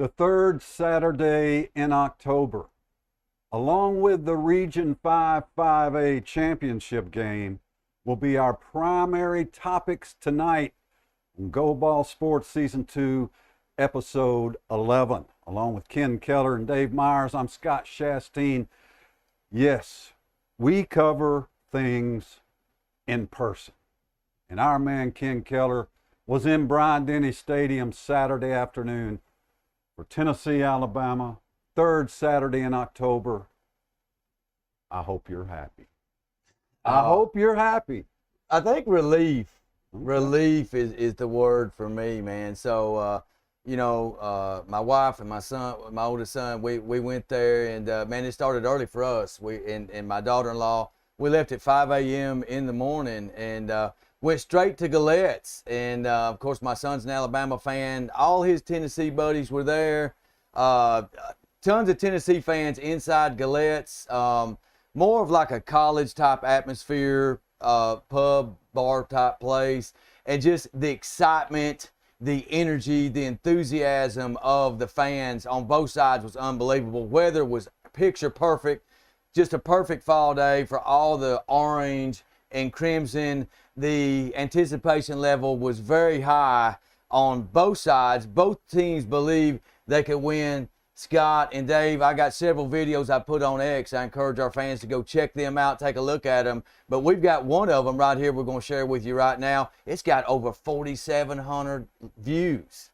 the third Saturday in October, along with the Region 5 5A championship game, will be our primary topics tonight on Go Ball Sports Season 2, Episode 11. Along with Ken Keller and Dave Myers, I'm Scott Shasteen. Yes, we cover things in person. And our man Ken Keller was in Bryant-Denny Stadium Saturday afternoon for Tennessee, Alabama, third Saturday in October. I hope you're happy. I hope you're happy. I think relief. Okay. Relief is the word for me, man. So, my wife and my son, my oldest son, we went there, and man, it started early for us. And my daughter-in-law, we left at 5 a.m. in the morning and went straight to Galette's. And of course, my son's an Alabama fan. All his Tennessee buddies were there. Tons of Tennessee fans inside Galette's. More of like a college type atmosphere, pub, bar type place, and just the excitement, the energy, the enthusiasm of the fans on both sides was unbelievable. Weather was picture perfect, just a perfect fall day for all the orange and crimson. The anticipation level was very high on both sides. Both teams believe they could win. Scott and Dave, I got several videos I put on X. I encourage our fans to go check them out, take a look at them. But we've got one of them right here we're going to share with you right now. It's got over 4,700 views.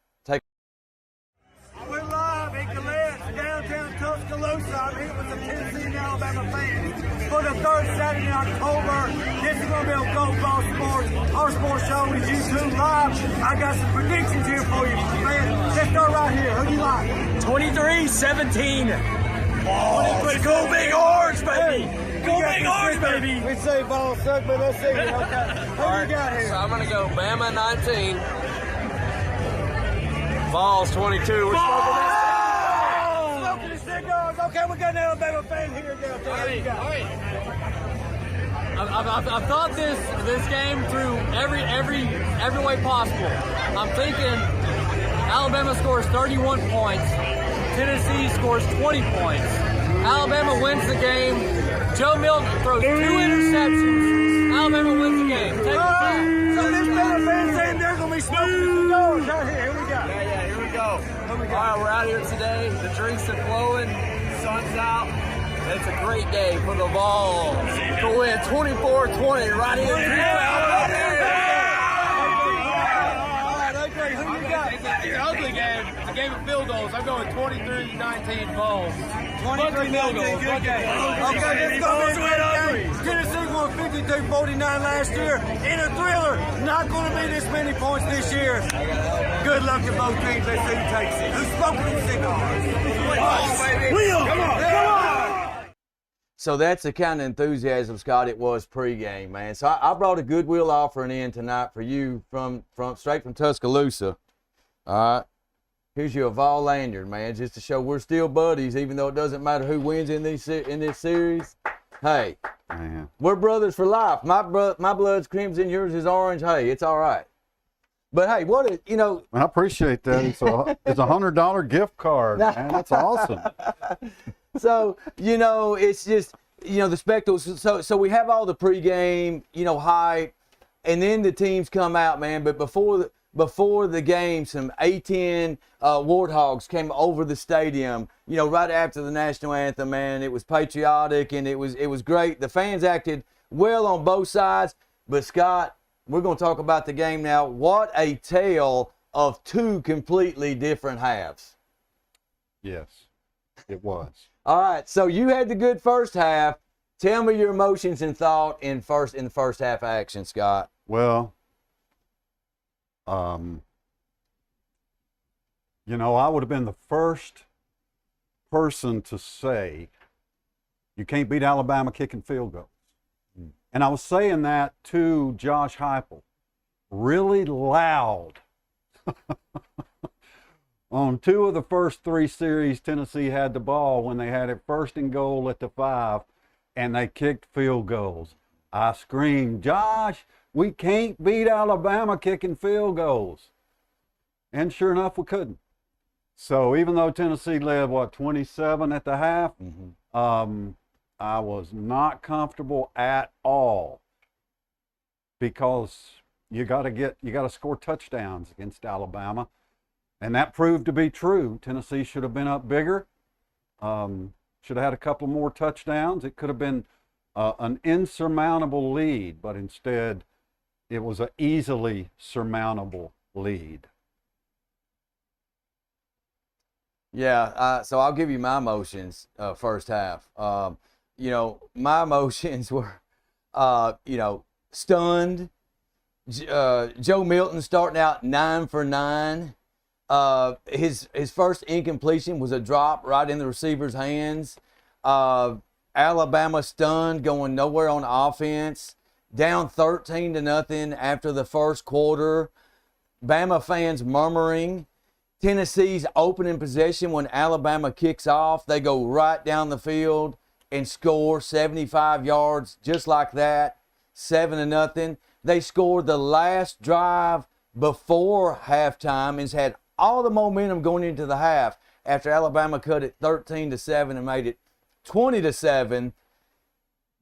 We're live in Galette's, downtown Tuscaloosa. I'm here with the Tennessee and Alabama fans for the third Saturday in October. This is going to be on Go Ball Sports. Our sports show is YouTube Live. I got some predictions here for you, man. Let's start right here. Who do you like? 23-17. Oh, go Big Orange, baby. Go Big Orange, baby. We say ball suck, but let's see. Okay. Who you got here? So I'm going to go Bama 19. Vols 22. Smoking the cigars. Okay, we got an Alabama fan here now. I've thought this game through every way possible. I'm thinking Alabama scores 31 points. Tennessee scores 20 points. Alabama wins the game. Joe Milton throws 2 interceptions. Alabama wins the game. Take it. So this Bama fan saying they're going to be smoking cigars right here. Here we go. Yeah, here we go. All right, we're out here today. The drinks are flowing. Sun's out. It's a great day for the Vols to win 24-20 right here in It's an ugly game. It's a game of field goals. I'm going 23-19 Vols. 23 field goals. Good game. Okay, let's go. Tennessee won 52-49 last year in a thriller. Not going to be this many points this year. Good luck to both teams. Let's see who takes it. Who's smoking them cigars? Will! Come on! So that's the kind of enthusiasm, Scott, it was pregame, man. So I brought a Goodwill offering in tonight for you from straight from Tuscaloosa. All right. Here's your Vol lanyard, man, just to show we're still buddies, even though it doesn't matter who wins in this series. Hey, Man. we're brothers for life. My blood's crimson, yours is orange. Hey, it's all right. But hey, I appreciate that. It's a $100 gift card, man. That's awesome. So, it's just, the spectacles. So we have all the pregame, hype, and then the teams come out, man. But before the game, some A-10 Warthogs came over the stadium, right after the national anthem, man. It was patriotic, and it was great. The fans acted well on both sides. But, Scott, we're going to talk about the game now. What a tale of two completely different halves. Yes, it was. All right, so you had the good first half. Tell me your emotions and thought in the first half action, Scott. Well, I would have been the first person to say you can't beat Alabama kicking field goals. And I was saying that to Josh Heupel really loud. On 2 of the first 3 series, Tennessee had the ball when they had it first and goal at the 5, and they kicked field goals. I screamed, Josh, we can't beat Alabama kicking field goals. And sure enough, we couldn't. So even though Tennessee led, 27 at the half, I was not comfortable at all because you got to score touchdowns against Alabama. And that proved to be true. Tennessee should have been up bigger, should have had a couple more touchdowns. It could have been an insurmountable lead, but instead it was an easily surmountable lead. Yeah, so I'll give you my emotions first half. My emotions were, stunned. Joe Milton starting out 9 for 9. His first incompletion was a drop right in the receiver's hands. Alabama stunned, going nowhere on offense. Down 13-0 after the first quarter. Bama fans murmuring. Tennessee's opening possession when Alabama kicks off, they go right down the field and score 75 yards just like that, 7-0. They scored the last drive before halftime and has had all the momentum going into the half after Alabama cut it 13-7 and made it 20-7.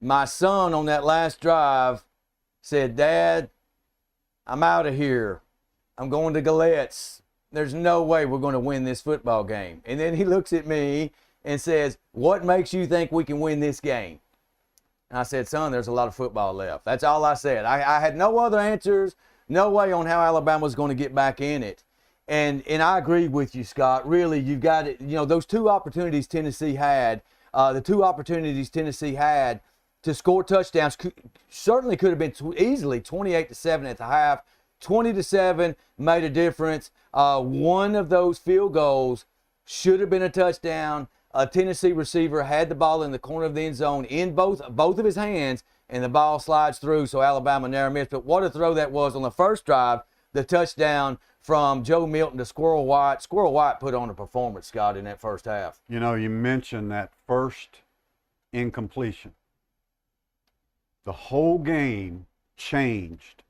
My son on that last drive said, "Dad, I'm out of here. I'm going to Galette's. There's no way we're going to win this football game." And then he looks at me and says, "What makes you think we can win this game?" And I said, "Son, there's a lot of football left." That's all I said. I had no other answers, no way on how Alabama was going to get back in it. And I agree with you, Scott. Really, you've got it. Those two opportunities Tennessee had, to score touchdowns certainly could have been easily 28-7 at the half. 20-7 made a difference. One of those field goals should have been a touchdown. A Tennessee receiver had the ball in the corner of the end zone in both of his hands, and the ball slides through, so Alabama never missed. But what a throw that was on the first drive, the touchdown from Joe Milton to Squirrel White. Squirrel White put on a performance, Scott, in that first half. You mentioned that first incompletion. The whole game changed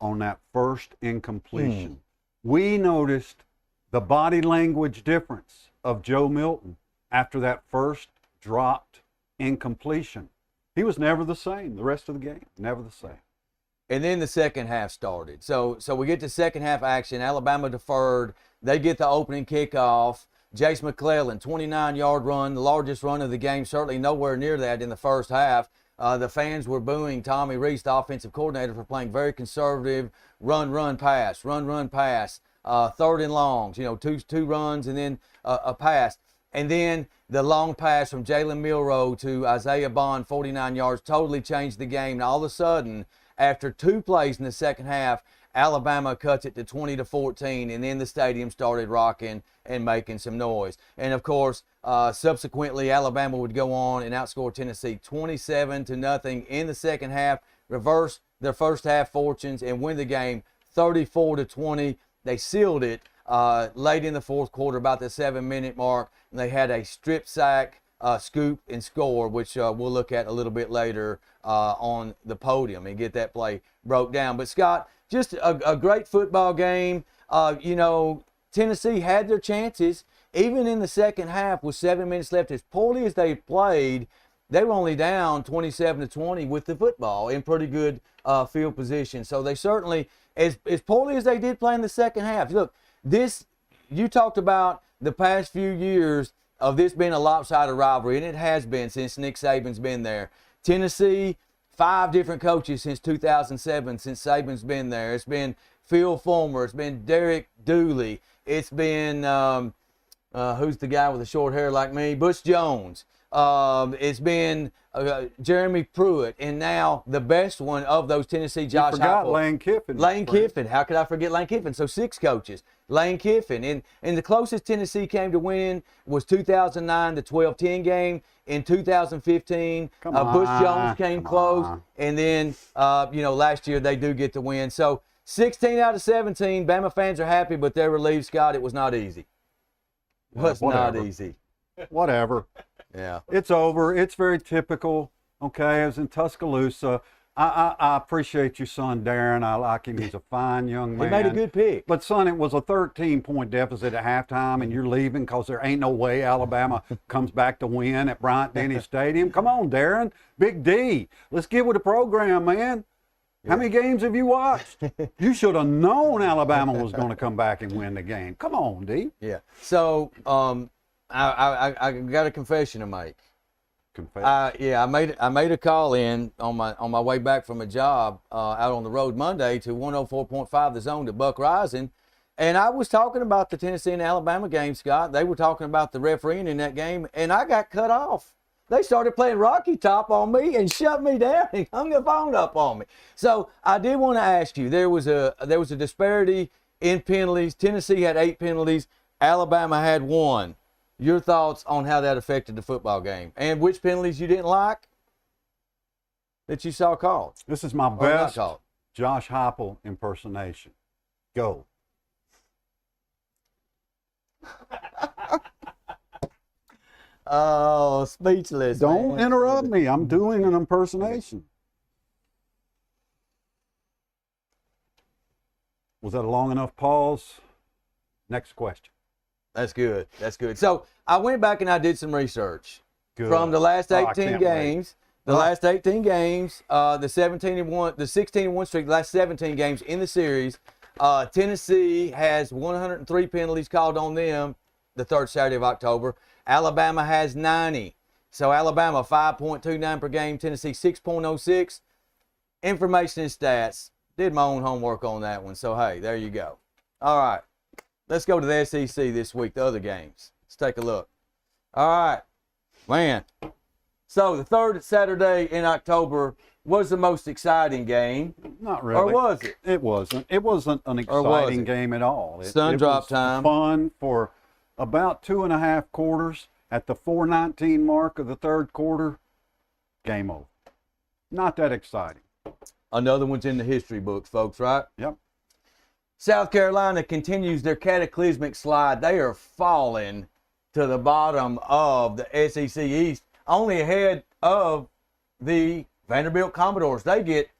on that first incompletion. We noticed the body language difference of Joe Milton after that first dropped incompletion. He was never the same the rest of the game, never the same. And then the second half started. So we get to second half action. Alabama deferred. They get the opening kickoff. Jace McClellan, 29-yard run, the largest run of the game, certainly nowhere near that in the first half. The fans were booing Tommy Reese, the offensive coordinator, for playing very conservative run, pass, third and longs, two runs and then a pass. And then the long pass from Jalen Milroe to Isaiah Bond, 49 yards, totally changed the game. And all of a sudden, after two plays in the second half, Alabama cuts it to 20-14, and then the stadium started rocking and making some noise. And of course, subsequently, Alabama would go on and outscore Tennessee 27-0 in the second half, reverse their first half fortunes, and win the game 34-20. They sealed it late in the fourth quarter, about the 7-minute mark. And they had a strip sack, scoop, and score, which we'll look at a little bit later on the podium and get that play broke down. But Scott, just a great football game. Tennessee had their chances. Even in the second half with 7 minutes left, as poorly as they played, they were only down 27-20 with the football in pretty good field position. So they certainly, as poorly as they did play in the second half. Look, you talked about the past few years of this being a lopsided rivalry, and it has been since Nick Saban's been there. Tennessee, 5 different coaches since 2007, since Saban's been there. It's been Phil Fulmer. It's been Derek Dooley. It's been, who's the guy with the short hair like me? Butch Jones. It's been Jeremy Pruitt. And now the best one of those Tennessee, Josh You forgot Heupel. Lane Kiffin. Lane Kiffin. How could I forget Lane Kiffin? So 6 coaches. Lane Kiffin. And the closest Tennessee came to winning was 2009, the 12-10 game. In 2015, Butch Jones came close. And then, last year they do get the win. So 16 out of 17. Bama fans are happy, but they're relieved, Scott. It was not easy. It was not easy. Whatever. Yeah. It's over. It's very typical. Okay, it was in Tuscaloosa. I appreciate your son, Darren. I like him. He's a fine young man. He made a good pick. But, son, it was a 13-point deficit at halftime, and you're leaving because there ain't no way Alabama comes back to win at Bryant-Denny Stadium. Come on, Darren. Big D. Let's get with the program, man. How many games have you watched? You should have known Alabama was going to come back and win the game. Come on, D. Yeah. So I got a confession to make. Confess. Yeah, I made a call in on my way back from a job out on the road Monday to 104.5 The Zone to Buck Rising, and I was talking about the Tennessee and Alabama game, Scott. They were talking about the refereeing in that game, and I got cut off. They started playing Rocky Top on me and shut me down and hung the phone up on me. So I did want to ask you, there was a disparity in penalties. Tennessee had 8 penalties. Alabama had 1. Your thoughts on how that affected the football game and which penalties you didn't like that you saw called? This is my best Josh Heupel impersonation. Go. Oh, speechless. Don't interrupt me. I'm doing an impersonation. Was that a long enough pause? Next question. That's good. That's good. So I went back and I did some research from the last Oh, I 18 can't games. wait. The last 18 games, the 17-1, the 16-1 streak, the last 17 games in the series. Tennessee has 103 penalties called on them the third Saturday of October. Alabama has 90. So Alabama 5.29 per game, Tennessee 6.06. Information and stats. Did my own homework on that one. So, hey, there you go. All right. Let's go to the SEC this week, the other games. Let's take a look. All right. Man. So the third Saturday in October was the most exciting game. Not really. Or was it? It wasn't. It wasn't an exciting game at all. Sun drop time. Fun for about 2.5 quarters. At the 4:19 mark of the third quarter, game over. Not that exciting. Another one's in the history books, folks, right? Yep. South Carolina continues their cataclysmic slide. They are falling to the bottom of the SEC East, only ahead of the Vanderbilt Commodores. They get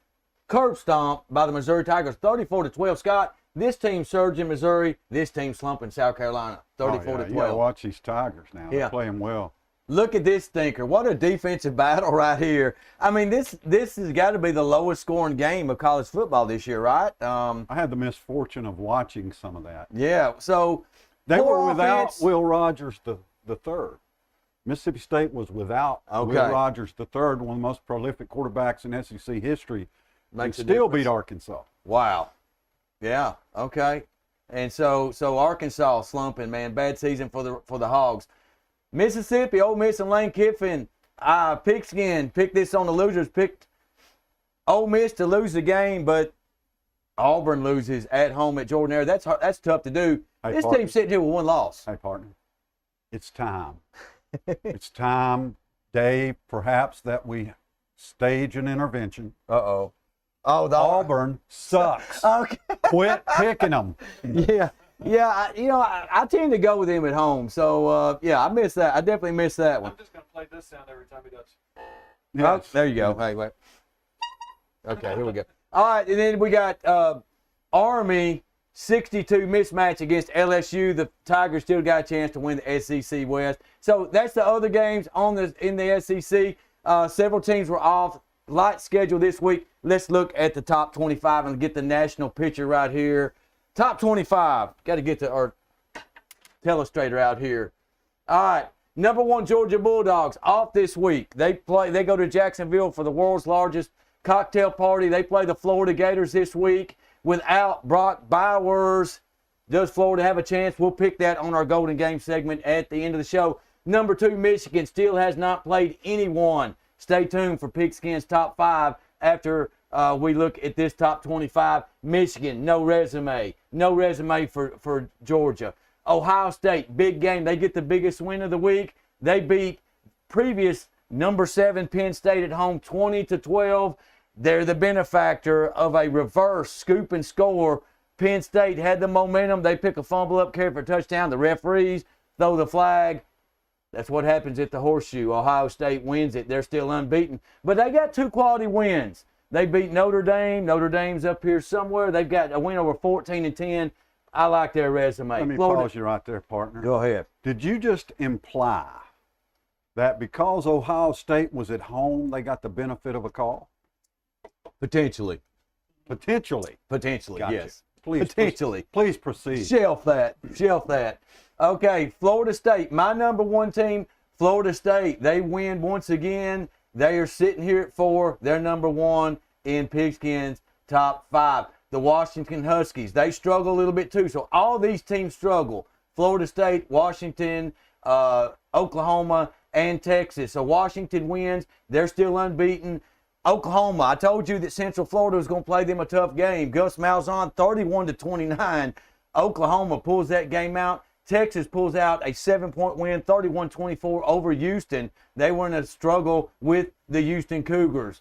curb stomped by the Missouri Tigers, 34-12. Scott, this team surged in Missouri. This team slumping South Carolina, 34-12. You gotta watch these Tigers now. Yeah. They're playing well. Look at this stinker. What a defensive battle right here. I mean, this has got to be the lowest scoring game of college football this year, right? I had the misfortune of watching some of that. Yeah, so They poor were without offense. Will Rogers the third. Mississippi State was without Will Rogers the third, one of the most prolific quarterbacks in SEC history, Makes a and still difference. beat Arkansas. Wow. Yeah, okay. And so Arkansas slumping, man. Bad season for the Hogs. Mississippi, Ole Miss and Lane Kiffin, Pigskin picked this on the losers, picked Ole Miss to lose the game, but Auburn loses at home at Jordan-Hare. That's tough to do. Hey, This partner. team's sitting here with 1 loss. Hey, partner, it's time. It's time, Dave, perhaps that we stage an intervention. Uh-oh. Oh, the Auburn sucks. Okay. Quit picking them. Yeah. Yeah, I tend to go with him at home. So, I miss that. I definitely miss that one. I'm just going to play this sound every time he does. Oh, there you go. Hey, wait. Okay, here we go. All right, and then we got Army 62 mismatch against LSU. The Tigers still got a chance to win the SEC West. So that's the other games in the SEC. Several teams were off. Light schedule this week. Let's look at the top 25 and get the national picture right here. Top 25. Got to get our telestrator out here. All right. Number 1, Georgia Bulldogs off this week. They go to Jacksonville for the world's largest cocktail party. They play the Florida Gators this week without Brock Bowers. Does Florida have a chance? We'll pick that on our Golden Game segment at the end of the show. Number 2, Michigan still has not played anyone. Stay tuned for Pigskin's top 5 after we look at this top 25. Michigan, no resume. No resume for Georgia. Ohio State, big game. They get the biggest win of the week. They beat previous number 7 Penn State at home 20-12. They're the benefactor of a reverse scoop and score. Penn State had the momentum. They pick a fumble up, carry for a touchdown. The referees throw the flag. That's what happens at the Horseshoe. Ohio State wins it. They're still unbeaten. But they got 2 quality wins. They beat Notre Dame. Notre Dame's up here somewhere. They've got a win over 14-10. I like their resume. Let me Florida, pause you right there, partner. Go ahead. Did you just imply that because Ohio State was at home, they got the benefit of a call? Potentially. Potentially. Potentially, Gotcha. yes. Please, Potentially. Please proceed. Shelf that. Shelf that. Okay, Florida State, my number one team, Florida State. They win once again. They are sitting here at 4. They're number 1 in Pigskin's top 5. The Washington Huskies, they struggle a little bit too. So all these teams struggle. Florida State, Washington, Oklahoma, and Texas. So Washington wins. They're still unbeaten. Oklahoma, I told you that Central Florida was going to play them a tough game. Gus Malzahn, 31-29. Oklahoma pulls that game out. Texas pulls out a 7-point win, 31-24 over Houston. They were in a struggle with the Houston Cougars.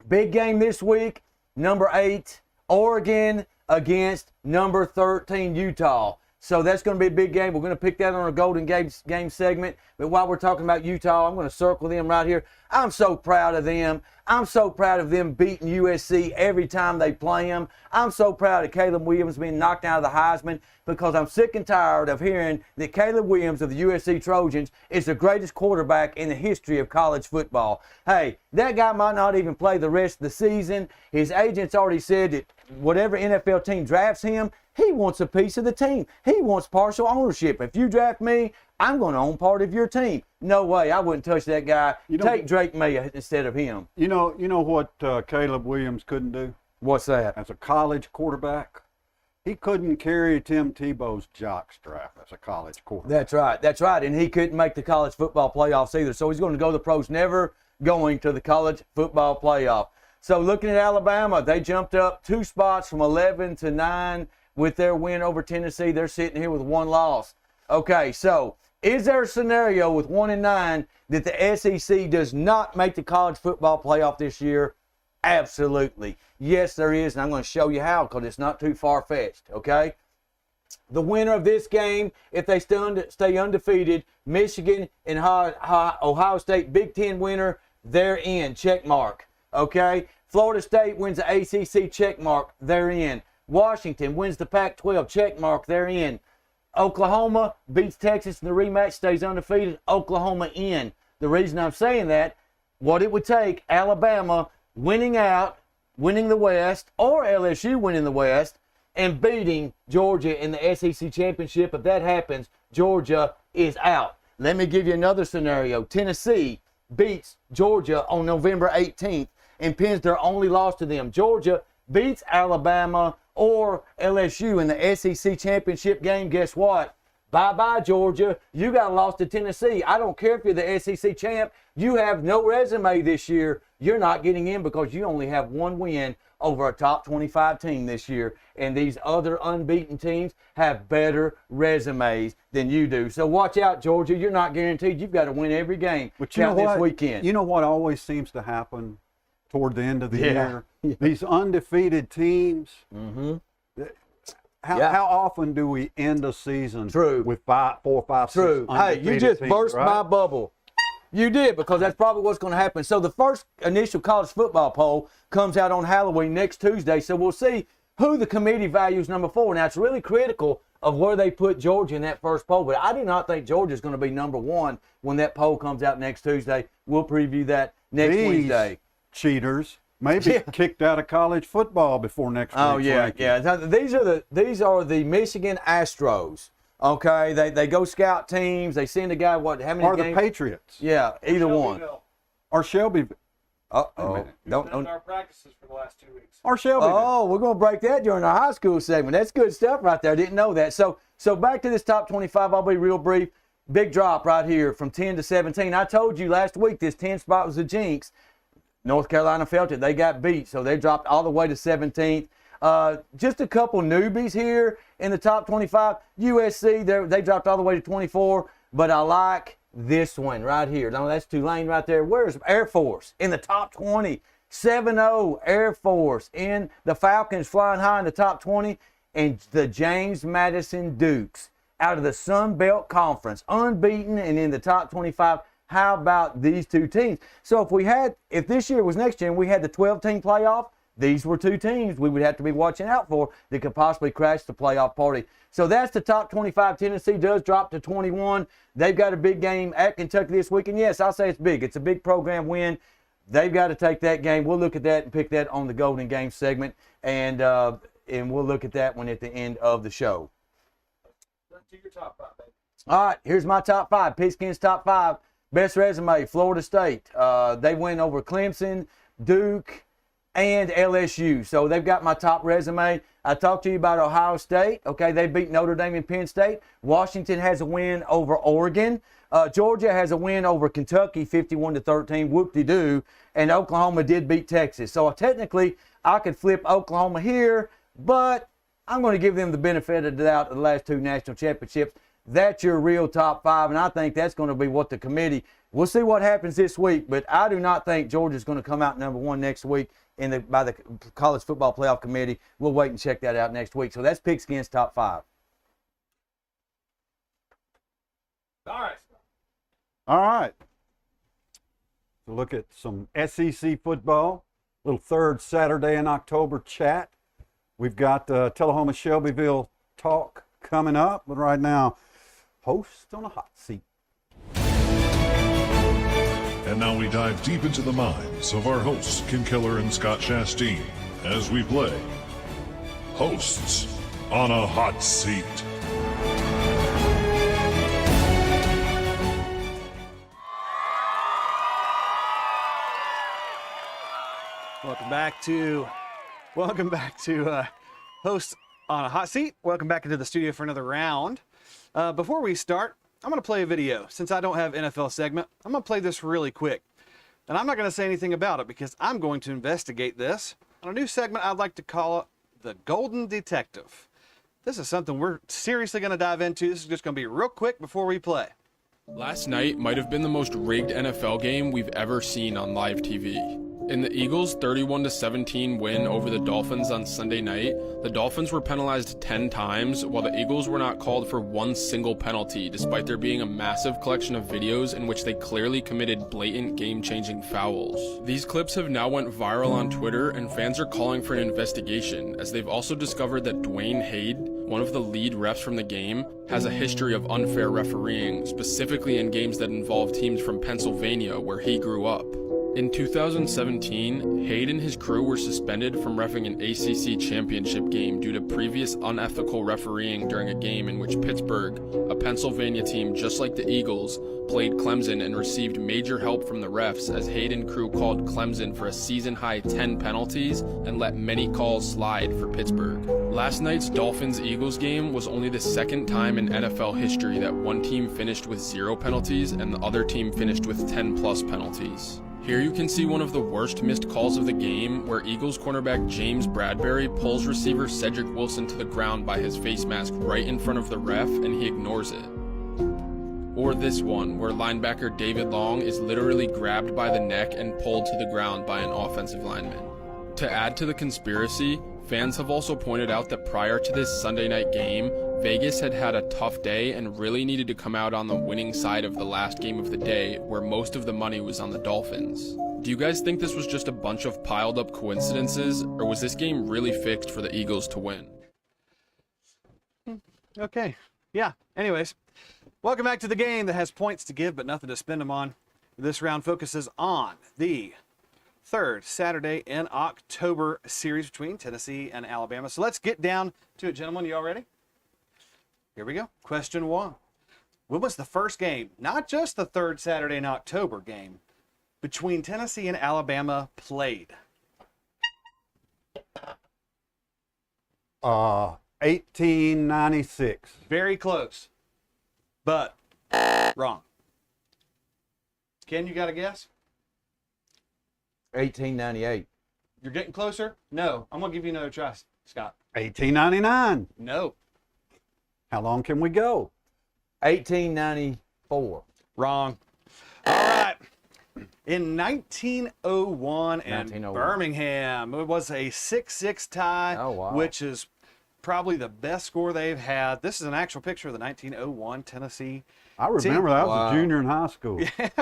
Big game this week, number 8, Oregon against number 13, Utah. So that's going to be a big game. We're going to pick that on our Golden Game segment. But while we're talking about Utah, I'm going to circle them right here. I'm so proud of them. I'm so proud of them beating USC every time they play them. I'm so proud of Caleb Williams being knocked out of the Heisman because I'm sick and tired of hearing that Caleb Williams of the USC Trojans is the greatest quarterback in the history of college football. Hey, that guy might not even play the rest of the season. His agent's already said that whatever NFL team drafts him, he wants a piece of the team. He wants partial ownership. If you draft me, I'm going to own part of your team. No way. I wouldn't touch that guy. Take Drake May instead of him. You know what Caleb Williams couldn't do? What's that? As a college quarterback, he couldn't carry Tim Tebow's jockstrap as a college quarterback. That's right. That's right. And he couldn't make the college football playoffs either. So he's going to go to the pros, never going to the college football playoff. So looking at Alabama, they jumped up 2 spots from 11 to 9 with their win over Tennessee. They're sitting here with 1 loss. Okay, so is there a scenario with 1-9 that the SEC does not make the college football playoff this year? Absolutely. Yes, there is, and I'm going to show you how because it's not too far-fetched, okay? The winner of this game, if they stay undefeated, Michigan and Ohio State, Big Ten winner, they're in, check mark, okay? Florida State wins the ACC, check mark, they're in. Washington wins the Pac-12, check mark, they're in. Oklahoma beats Texas in the rematch, stays undefeated, Oklahoma in. The reason I'm saying that, what it would take, Alabama winning the West, or LSU winning the West, and beating Georgia in the SEC championship. If that happens, Georgia is out. Let me give you another scenario. Tennessee beats Georgia on November 18th and pins their only loss to them. Georgia beats Alabama or LSU in the SEC championship game. Guess what? Bye-bye, Georgia. You got lost to Tennessee. I don't care if you're the SEC champ. You have no resume this year. You're not getting in because you only have 1 win over a top 25 team this year. And these other unbeaten teams have better resumes than you do. So watch out, Georgia. You're not guaranteed. You've got to win every game. But you know this what? Weekend. You know what always seems to happen toward the end of the year? These undefeated teams. Mm-hmm. How often do we end a season with 4, 5, 6 True. Hey, you just teams, burst right? my bubble. You did, because that's probably what's going to happen. So the first initial college football poll comes out on Halloween next Tuesday. So we'll see who the committee values number 4. Now, it's really critical of where they put Georgia in that first poll. But I do not think Georgia's going to be number 1 when that poll comes out next Tuesday. We'll preview that next Wednesday. Cheaters may be kicked out of college football before next week. Oh, yeah, yeah. These are the Michigan Astros. Okay, they go scout teams. They send a guy, how many Or games? the Patriots. Yeah, either one. Or Shelbyville. Uh-oh. Don't our practices for the last 2 weeks. Or Shelbyville. Oh, we're going to break that during our high school segment. That's good stuff right there. Didn't know that. So back to this top 25. I'll be real brief. Big drop right here from 10 to 17. I told you last week this 10 spot was a jinx. North Carolina felt it. They got beat, so they dropped all the way to 17th. Just a couple newbies here in the top 25. USC, they dropped all the way to 24, but I like this one right here. No, that's Tulane right there. Where's Air Force in the top 20? 7-0 Air Force in the Falcons flying high in the top 20, and the James Madison Dukes out of the Sun Belt Conference, unbeaten and in the top 25. How about these two teams? So if this year was next year and we had the 12-team playoff, these were two teams we would have to be watching out for that could possibly crash the playoff party. So that's the top 25. Tennessee does drop to 21. They've got a big game at Kentucky this week. And yes, I'll say it's big. It's a big program win. They've got to take that game. We'll look at that and pick that on the Golden Game segment. And we'll look at that one at the end of the show. To your top 5, baby. All right, here's my top 5. Pigskin's top 5. Best resume, Florida State. They win over Clemson, Duke, and LSU. So they've got my top resume. I talked to you about Ohio State. Okay, they beat Notre Dame and Penn State. Washington has a win over Oregon. Georgia has a win over Kentucky, 51-13. Whoop-de-doo. And Oklahoma did beat Texas. So technically, I could flip Oklahoma here, but I'm going to give them the benefit of the doubt of the last 2 national championships. That's your real top 5, and I think that's going to be what the committee. We'll see what happens this week, but I do not think Georgia's going to come out number 1 next week by the College Football Playoff Committee. We'll wait and check that out next week. So that's Pigskin's top 5. All right. So look at some SEC football. Little third Saturday in October chat. We've got Tullahoma Shelbyville talk coming up, but right now, host on a hot seat. And now we dive deep into the minds of our hosts, Kim Keller and Scott Chastain, as we play Hosts on a Hot Seat. Welcome back to Hosts on a Hot Seat. Welcome back into the studio for another round. Before we start, I'm going to play a video. Since I don't have NFL segment, I'm going to play this really quick. And I'm not going to say anything about it because I'm going to investigate this on a new segment I'd like to call it The Golden Detective. This is something we're seriously going to dive into. This is just going to be real quick before we play. Last night might have been the most rigged NFL game we've ever seen on live TV. In the Eagles' 31-17 win over the Dolphins on Sunday night, the Dolphins were penalized 10 times, while the Eagles were not called for one single penalty, despite there being a massive collection of videos in which they clearly committed blatant game-changing fouls. These clips have now went viral on Twitter, and fans are calling for an investigation, as they've also discovered that Dwayne Hade, one of the lead refs from the game, has a history of unfair refereeing, specifically in games that involve teams from Pennsylvania, where he grew up. In 2017, Hade and his crew were suspended from reffing an ACC championship game due to previous unethical refereeing during a game in which Pittsburgh, a Pennsylvania team just like the Eagles, played Clemson and received major help from the refs as Hade and crew called Clemson for a season-high 10 penalties and let many calls slide for Pittsburgh. Last night's Dolphins-Eagles game was only the second time in NFL history that one team finished with 0 penalties and the other team finished with 10-plus penalties. Here you can see one of the worst missed calls of the game, where Eagles cornerback James Bradbury pulls receiver Cedric Wilson to the ground by his face mask right in front of the ref, and he ignores it. Or this one, where linebacker David Long is literally grabbed by the neck and pulled to the ground by an offensive lineman. To add to the conspiracy, fans have also pointed out that prior to this Sunday night game, Vegas had had a tough day and really needed to come out on the winning side of the last game of the day, where most of the money was on the Dolphins. Do you guys think this was just a bunch of piled up coincidences, or was this game really fixed for the Eagles to win? Okay, yeah, anyways. Welcome back to the game that has points to give but nothing to spend them on. This round focuses on the third Saturday in October series between Tennessee and Alabama. So let's get down to it, gentlemen. You all ready? Here we go. Question 1. When was the first game, not just the third Saturday in October game, between Tennessee and Alabama played? 1896. Very close, but wrong. Ken, you got a guess? 1898. You're getting closer? No. I'm going to give you another try, Scott. 1899. No. How long can we go? 1894. Wrong. All right. In 1901 in 1901. Birmingham, it was a 6-6 tie, Oh, wow. which is probably the best score they've had. This is an actual picture of the 1901 Tennessee I remember that was Wow. a junior in high school.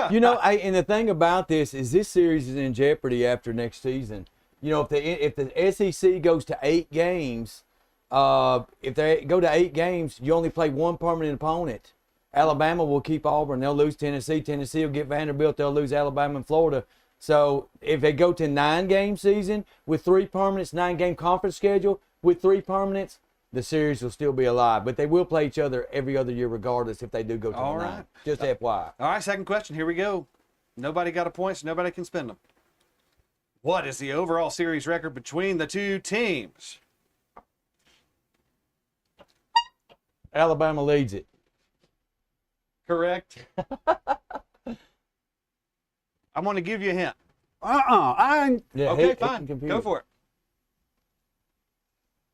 You know, and the thing about this is this series is in jeopardy after next season. You know, if the SEC goes to 8 games, if they go to 8 games, you only play one permanent opponent. Alabama will keep Auburn. They'll lose Tennessee. Tennessee will get Vanderbilt. They'll lose Alabama and Florida. So if they go to 9-game season with 3 permanents, 9-game conference schedule with 3 permanents, the series will still be alive. But they will play each other every other year regardless if they do go to All the right. 9. Just FYI. All right, second question. Here we go. Nobody got a point, so nobody can spend them. What is the overall series record between the two teams? Alabama leads it. Correct. I'm going to give you a hint. Yeah, Okay, hit fine. the computer. Go for it.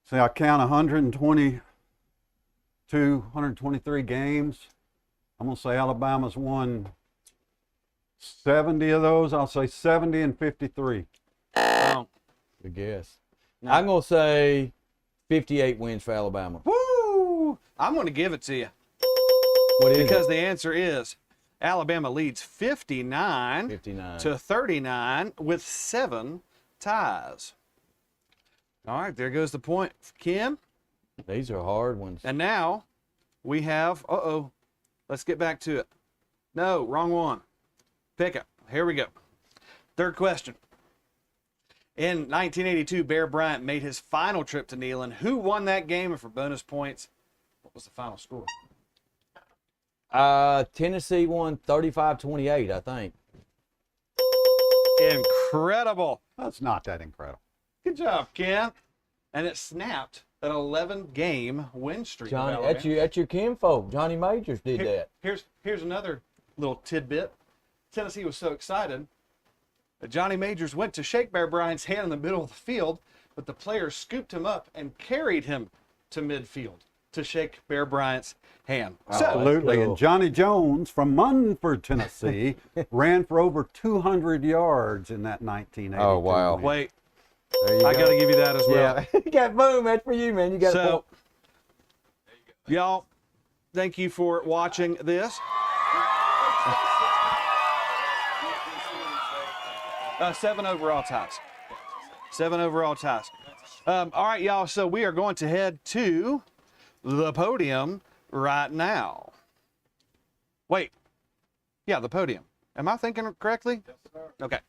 See, I count 122, 123 games. I'm going to say Alabama's won 70 of those. I'll say 70 and 53. Wrong. Good guess. I'm going to say 58 wins for Alabama. Woo! I'm going to give it to you What is because it? the answer is Alabama leads 59 59. to 39 with 7 ties. All right, there goes the point, Kim. These are hard ones. And now we have, let's get back to it. No, wrong one. Pick it. Here we go. Third question. In 1982, Bear Bryant made his final trip to Neyland. Who won that game? And for bonus points, what was the final score? Tennessee won 35-28, I think. Incredible. That's not that incredible. Good job, Ken. And it snapped an 11-game win streak. of Johnny, Alabama. that's your kinfolk. Johnny Majors did that. Here's another little tidbit. Tennessee was so excited that Johnny Majors went to shake Bear Bryant's hand in the middle of the field, but the players scooped him up and carried him to midfield to shake Bear Bryant's hand. Absolutely. cool. And Johnny Jones from Munford, Tennessee, ran for over 200 yards in that 1982. Oh, wow. win. Wait, There you I go. got to give you that as well. Yeah. You got boom. That's for you, man. You got a So, point. y'all, thank you for watching this. 7 overall ties. 7 overall ties. All right, y'all. So we are going to head to the podium right now. Wait. Yeah, the podium. Am I thinking correctly? Yes, sir. Okay.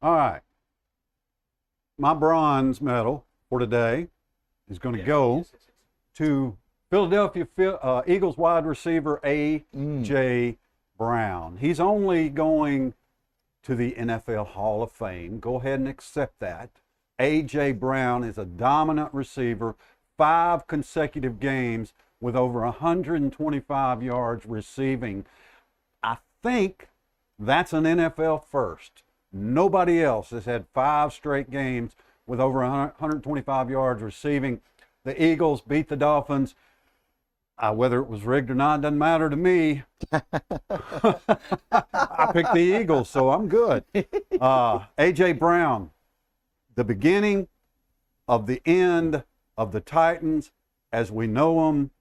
All right. My bronze medal for today is going to go to Philadelphia Eagles wide receiver A.J. Brown. He's only going to the NFL Hall of Fame. Go ahead and accept that. A.J. Brown is a dominant receiver, 5 consecutive games with over 125 yards receiving. I think that's an NFL first. Nobody else has had 5 straight games with over 125 yards receiving. The Eagles beat the Dolphins. Whether it was rigged or not doesn't matter to me. I picked the Eagles, so I'm good. A.J. Brown, the beginning of the end of the Titans as we know them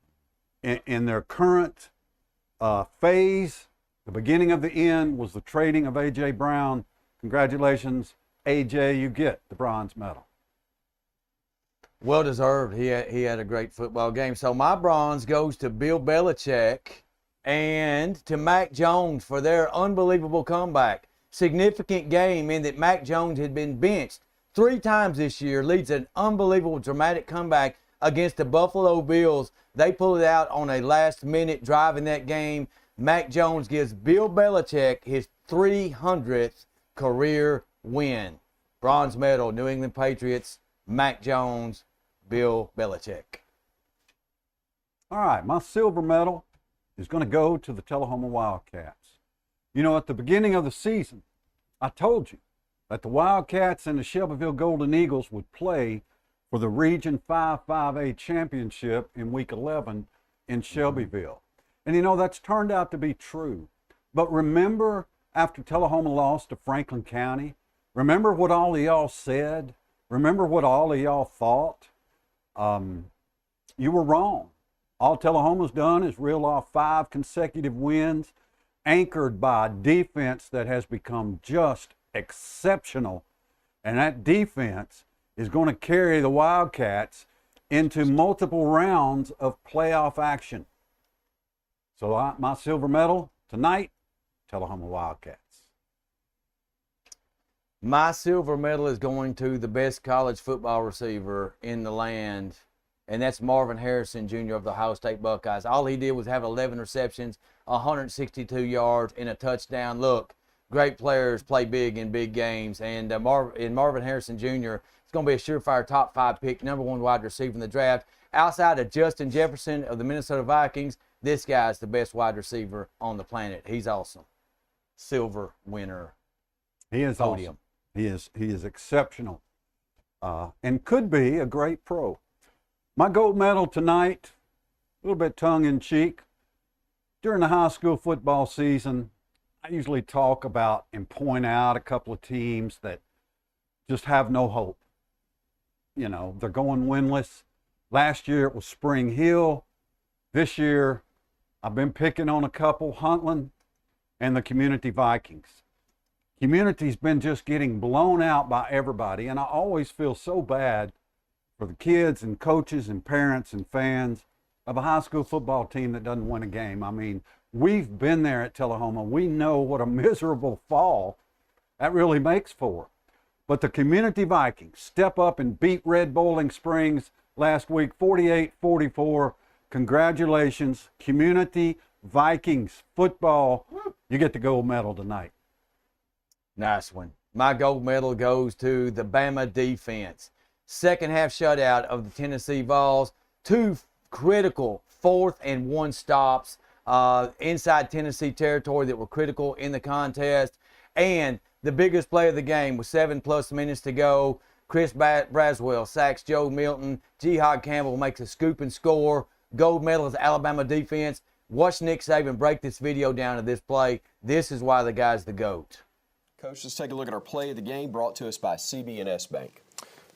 in their current phase. The beginning of the end was the trading of A.J. Brown. Congratulations, A.J., you get the bronze medal. Well deserved. He had a great football game. So my bronze goes to Bill Belichick and to Mac Jones for their unbelievable comeback. Significant game in that Mac Jones had been benched 3 times this year, leads an unbelievable dramatic comeback against the Buffalo Bills. They pull it out on a last-minute drive in that game. Mac Jones gives Bill Belichick his 300th career win. Bronze medal, New England Patriots, Mac Jones, Bill Belichick. All right, my silver medal is going to go to the Tullahoma Wildcats. You know, at the beginning of the season, I told you that the Wildcats and the Shelbyville Golden Eagles would play for the Region 5-5A championship in Week 11 in Shelbyville. And you know, that's turned out to be true. But remember, after Tullahoma lost to Franklin County, Remember what all of y'all said? Remember what all of y'all thought? You were wrong. All Tullahoma's done is reel off 5 consecutive wins, anchored by a defense that has become just exceptional. And that defense is going to carry the Wildcats into multiple rounds of playoff action. So my silver medal tonight, Tullahoma Wildcats. My silver medal is going to the best college football receiver in the land, and that's Marvin Harrison Jr. of the Ohio State Buckeyes. All he did was have 11 receptions, 162 yards, and a touchdown. Look, great players play big in big games, and Marvin Harrison Jr. is going to be a surefire top 5 pick, number 1 wide receiver in the draft. Outside of Justin Jefferson of the Minnesota Vikings, this guy's the best wide receiver on the planet. He's awesome. Silver winner. He is Podium. awesome. He is exceptional, and could be a great pro. My gold medal tonight, a little bit tongue-in-cheek. During the high school football season, I usually talk about and point out a couple of teams that just have no hope. You know, they're going winless. Last year it was Spring Hill. This year I've been picking on a couple, Huntland and the Community Vikings. Community's been just getting blown out by everybody, and I always feel so bad for the kids and coaches and parents and fans of a high school football team that doesn't win a game. I mean, we've been there at Tullahoma. We know what a miserable fall that really makes for. But the Community Vikings step up and beat Red Bowling Springs last week, 48-44. Congratulations, Community Vikings football. You get the gold medal tonight. Nice one. My gold medal goes to the Bama defense. Second half shutout of the Tennessee Vols. 2 critical 4th and 1 stops inside Tennessee territory that were critical in the contest. And the biggest play of the game with 7+ minutes to go. Chris Braswell sacks Joe Milton. Jihad Campbell makes a scoop and score. Gold medal is Alabama defense. Watch Nick Saban break this video down to this play. This is why the guy's the GOAT. Coach, let's take a look at our play of the game brought to us by CB&S Bank.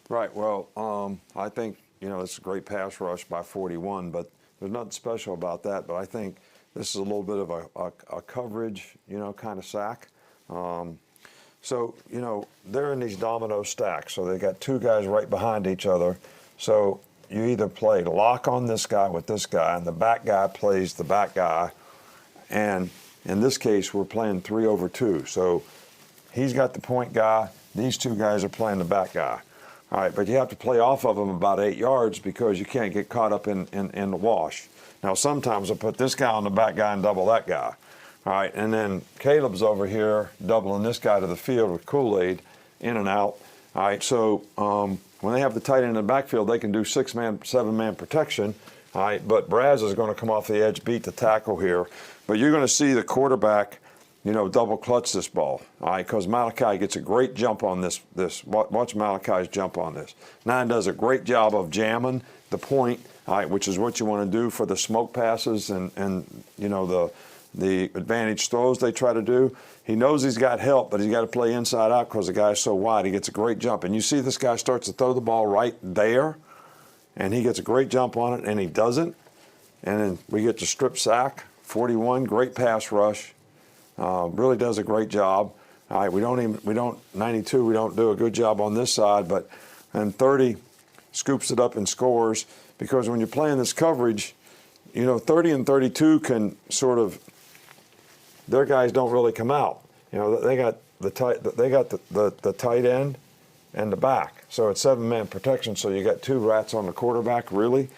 Right. Well, I think, it's a great pass rush by 41, but there's nothing special about that. But I think this is a little bit of a coverage, kind of sack. So, they're in these domino stacks. So they got 2 guys right behind each other. So you either play lock on this guy with this guy, and the back guy plays the back guy. And in this case, we're playing 3 over 2. So he's got the point guy. These 2 guys are playing the back guy. All right, but you have to play off of them about 8 yards because you can't get caught up in the wash. Now, sometimes I'll put this guy on the back guy and double that guy. All right, and then Caleb's over here doubling this guy to the field with Kool-Aid, in and out. All right, so when they have the tight end in the backfield, they can do 6-man, 7-man protection. All right, but Braz is going to come off the edge, beat the tackle here. But you're going to see the quarterback double clutch this ball, all right, because Malachi gets a great jump on this. Watch Malachi's jump on this. 9 does a great job of jamming the point, all right, which is what you want to do for the smoke passes and the advantage throws they try to do. He knows he's got help, but he's got to play inside out because the guy's so wide. He gets a great jump. And you see this guy starts to throw the ball right there, and he gets a great jump on it, and he doesn't. And then we get the strip sack, 41, great pass rush. Really does a great job. All right, 92, we don't do a good job on this side, but and 30 scoops it up and scores because when you're playing this coverage, 30 and 32 can sort of, their guys don't really come out. They got the tight end and the back. So it's 7-man protection, so you got 2 rats on the quarterback, really.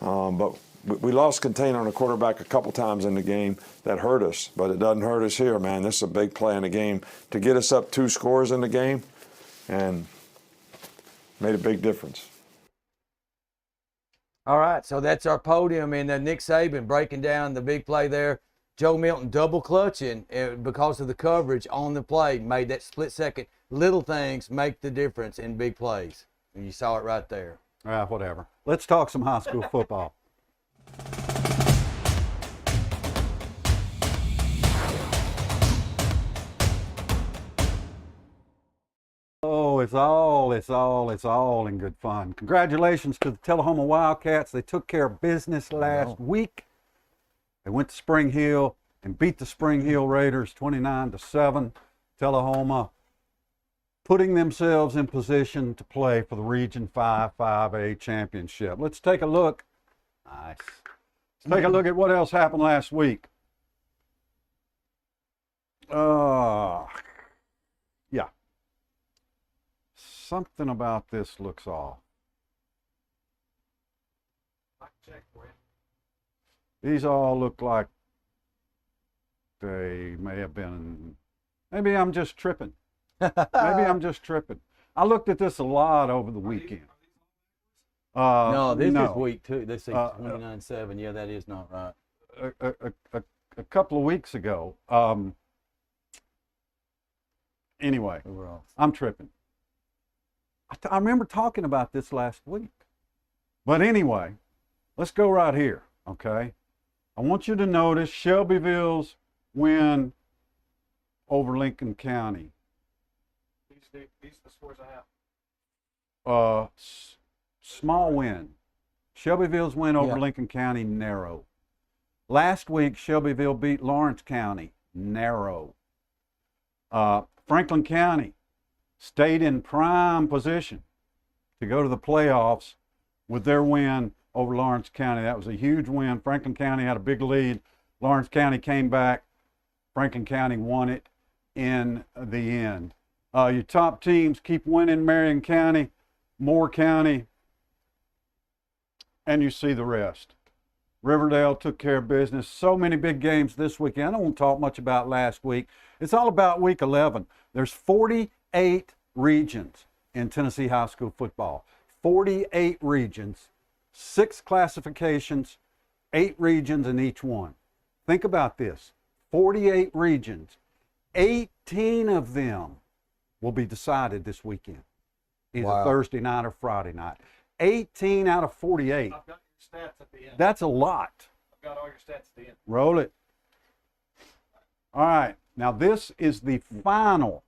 But we lost contain on the quarterback a couple times in the game that hurt us, but it doesn't hurt us here, man. This is a big play in the game to get us up 2 scores in the game and made a big difference. All right, so that's our podium, and Nick Saban breaking down the big play there. Joe Milton double clutching because of the coverage on the play, made that split second. Little things make the difference in big plays. And you saw it right there. Whatever. Let's talk some high school football. it's all in good fun. Congratulations to the Tullahoma Wildcats. They took care of business last week. They went to Spring Hill and beat the Spring Hill Raiders 29-7. Tullahoma putting themselves in position to play for the Region 5 5A championship. Let's take a look. Nice. Let's take a look at what else happened last week. Yeah. Something about this looks off. These all look like they may have been, maybe I'm just tripping. Maybe I'm just tripping. I looked at this a lot over the weekend. No, this is week 2. This is 29-7. Yeah, that is not right. A couple of weeks ago. Anyway, I'm tripping. I remember talking about this last week. But anyway, let's go right here, okay? I want you to notice Shelbyville's win over Lincoln County. These are the scores I have. Small win. Shelbyville's win over Yeah. Lincoln County, narrow. Last week, Shelbyville beat Lawrence County, narrow. Franklin County stayed in prime position to go to the playoffs with their win over Lawrence County. That was a huge win. Franklin County had a big lead. Lawrence County came back. Franklin County won it in the end. Your top teams keep winning: Marion County, Moore County, and you see the rest. Riverdale took care of business. So many big games this weekend. I don't want to talk much about last week. It's all about week 11. There's 48 regions in Tennessee high school football. 48 regions, 6 classifications, 8 regions in each one. Think about this. 48 regions. 18 of them will be decided this weekend, either Thursday night or Friday night. 18 out of 48. I've got your stats at the end. That's a lot. I've got all your stats at the end. Roll it. All right. Now, this is the final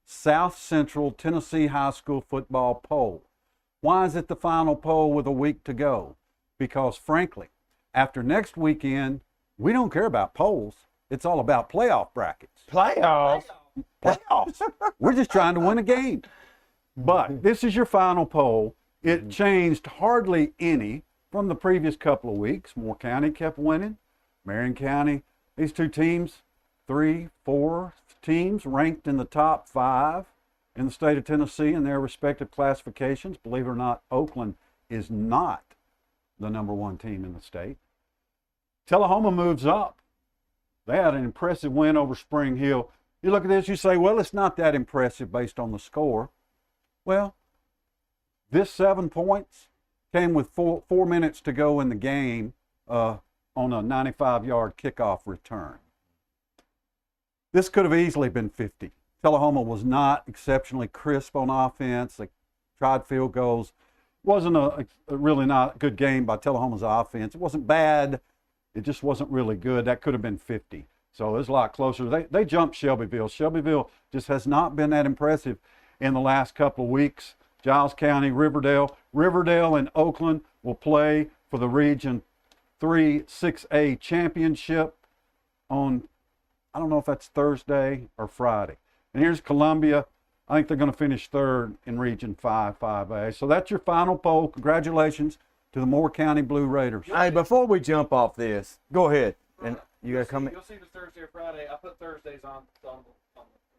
South Central Tennessee high school football poll. Why is it the final poll with a week to go? Because, frankly, after next weekend, we don't care about polls. It's all about playoff brackets. Playoffs? Playoffs. We're just trying to win a game. But this is your final poll. It changed hardly any from the previous couple of weeks. Moore County kept winning. Marion County, these two teams, 3, 4 teams ranked in the top 5 in the state of Tennessee in their respective classifications. Believe it or not, Oakland is not the number 1 team in the state. Tullahoma moves up. They had an impressive win over Spring Hill. You look at this, you say, well, it's not that impressive based on the score. Well, this 7 points came with 4 minutes to go in the game on a 95-yard kickoff return. This could have easily been 50. Tullahoma was not exceptionally crisp on offense. They tried field goals. It wasn't a really not good game by Tullahoma's offense. It wasn't bad. It just wasn't really good. That could have been 50. So it was a lot closer. They jumped Shelbyville. Shelbyville just has not been that impressive in the last couple of weeks. Giles County, Riverdale. Riverdale and Oakland will play for the Region 3 6A championship on, I don't know if that's Thursday or Friday. And here's Columbia. I think they're going to finish 3rd in Region 5 5A. So that's your final poll. Congratulations to the Moore County Blue Raiders. Hey, before we jump off this, go ahead. And you got to come in. You'll see the Thursday or Friday. I put Thursdays on the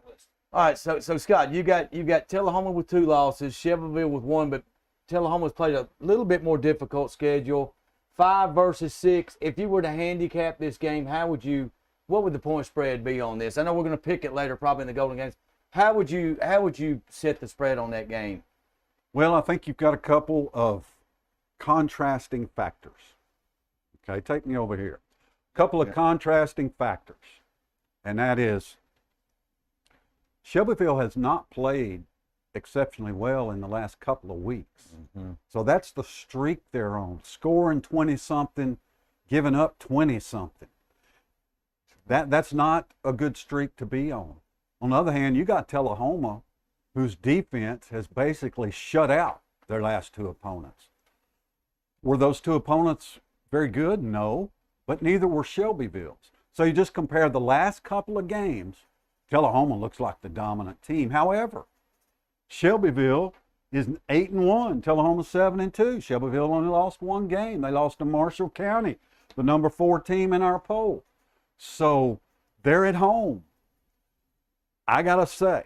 list. All right, so Scott, you got Tullahoma with 2 losses, Shelbyville with 1, but Tullahoma's played a little bit more difficult schedule. 5 versus 6. If you were to handicap this game, what would the point spread be on this? I know we're going to pick it later, probably in the Golden Games. How would you set the spread on that game? Well, I think you've got a couple of contrasting factors. Okay, take me over here. A couple of contrasting factors, and that is Shelbyville has not played exceptionally well in the last couple of weeks. So that's the streak they're on, scoring 20-something, giving up 20-something. That's not a good streak to be on. On the other hand, you got Tullahoma, whose defense has basically shut out their last two opponents. Were those two opponents very good? No, but neither were Shelbyville's. So you just compare the last couple of games, Tullahoma looks like the dominant team. However, Shelbyville is 8-1, Tullahoma 7-2. Shelbyville only lost one game. They lost to Marshall County, the number 4 team in our poll. So they're at home. I gotta say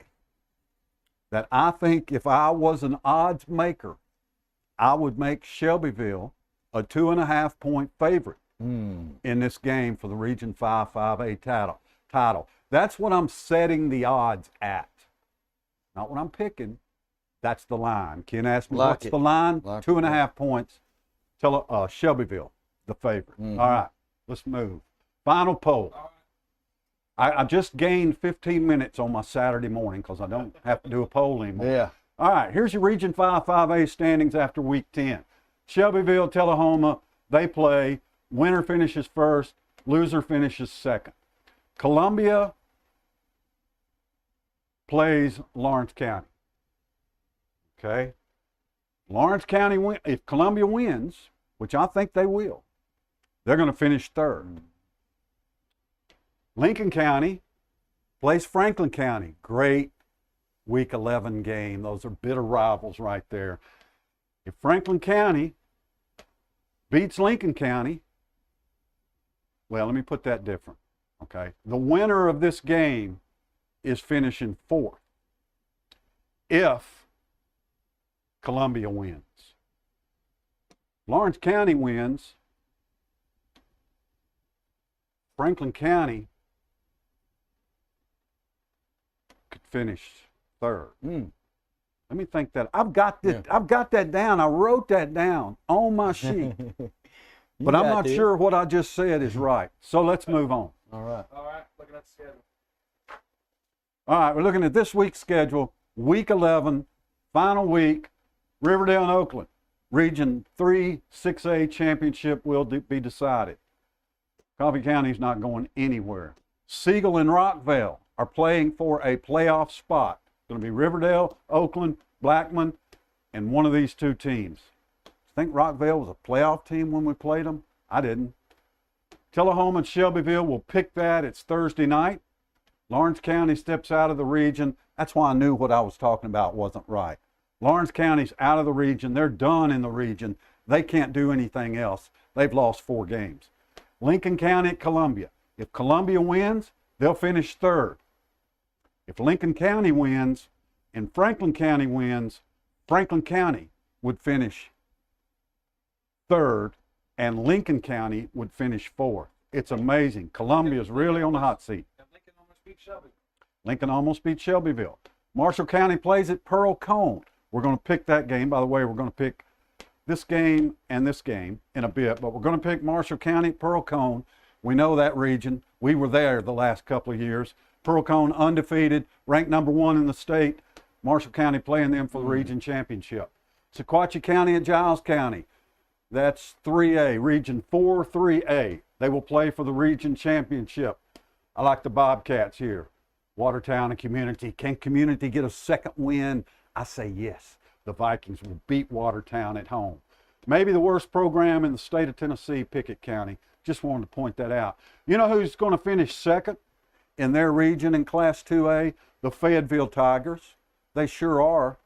that I think if I was an odds maker, I would make Shelbyville a 2.5-point favorite in this game for the Region 5 5A title. That's what I'm setting the odds at. Not what I'm picking. That's the line. Ken asked me, what's the line? 2.5 points. Tell Shelbyville, the favorite. All right, let's move. Final poll. I just gained 15 minutes on my Saturday morning because I don't have to do a poll anymore. Yeah. All right, here's your Region 5 5A standings after Week 10. Shelbyville, Tullahoma, they play. Winner finishes first. Loser finishes second. Columbia plays Lawrence County. Okay? Lawrence County, if Columbia wins, which I think they will, they're going to finish third. Lincoln County plays Franklin County. Great Week 11 game. Those are bitter rivals right there. If Franklin County beats Lincoln County, well, let me put that different. Okay? The winner of this game is finishing fourth if Columbia wins. Lawrence County wins. Franklin County could finish third. Let me think that. I've got this. Yeah. I've got that down. I wrote that down on my sheet. But I'm not sure what I just said is right. So let's move on. All right. All right. Looking at the schedule. All right. We're looking at this week's schedule. Week 11, final week. Riverdale and Oakland. Region 3 6A championship will be decided. Coffee County's not going anywhere. Siegel and Rockville are playing for a playoff spot. It's going to be Riverdale, Oakland, Blackman, and one of these two teams. Think Rockville was a playoff team when we played them? I didn't. Tullahoma and Shelbyville will pick that. It's Thursday night. Lawrence County steps out of the region. That's why I knew what I was talking about wasn't right. Lawrence County's out of the region. They're done in the region. They can't do anything else. They've lost 4 games. Lincoln County at Columbia. If Columbia wins, they'll finish third. If Lincoln County wins and Franklin County wins, Franklin County would finish third and Lincoln County would finish fourth. It's amazing. Columbia's really on the hot seat. Lincoln almost beat Shelbyville. Lincoln almost beat Shelbyville. Marshall County plays at Pearl Cone. We're going to pick that game. By the way, we're going to pick this game and this game in a bit, but we're going to pick Marshall County, Pearl Cone. We know that region. We were there the last couple of years. Pearl Cone undefeated, ranked number 1 in the state. Marshall County playing them for the region championship. Sequatchie County and Giles County. That's 3A, Region 4 3A. They will play for the region championship. I like the Bobcats here. Watertown and Community. Can Community get a second win? I say yes. The Vikings will beat Watertown at home. Maybe the worst program in the state of Tennessee, Pickett County. Just wanted to point that out. You know who's going to finish second in their region in Class 2A? The Fayetteville Tigers. They sure are.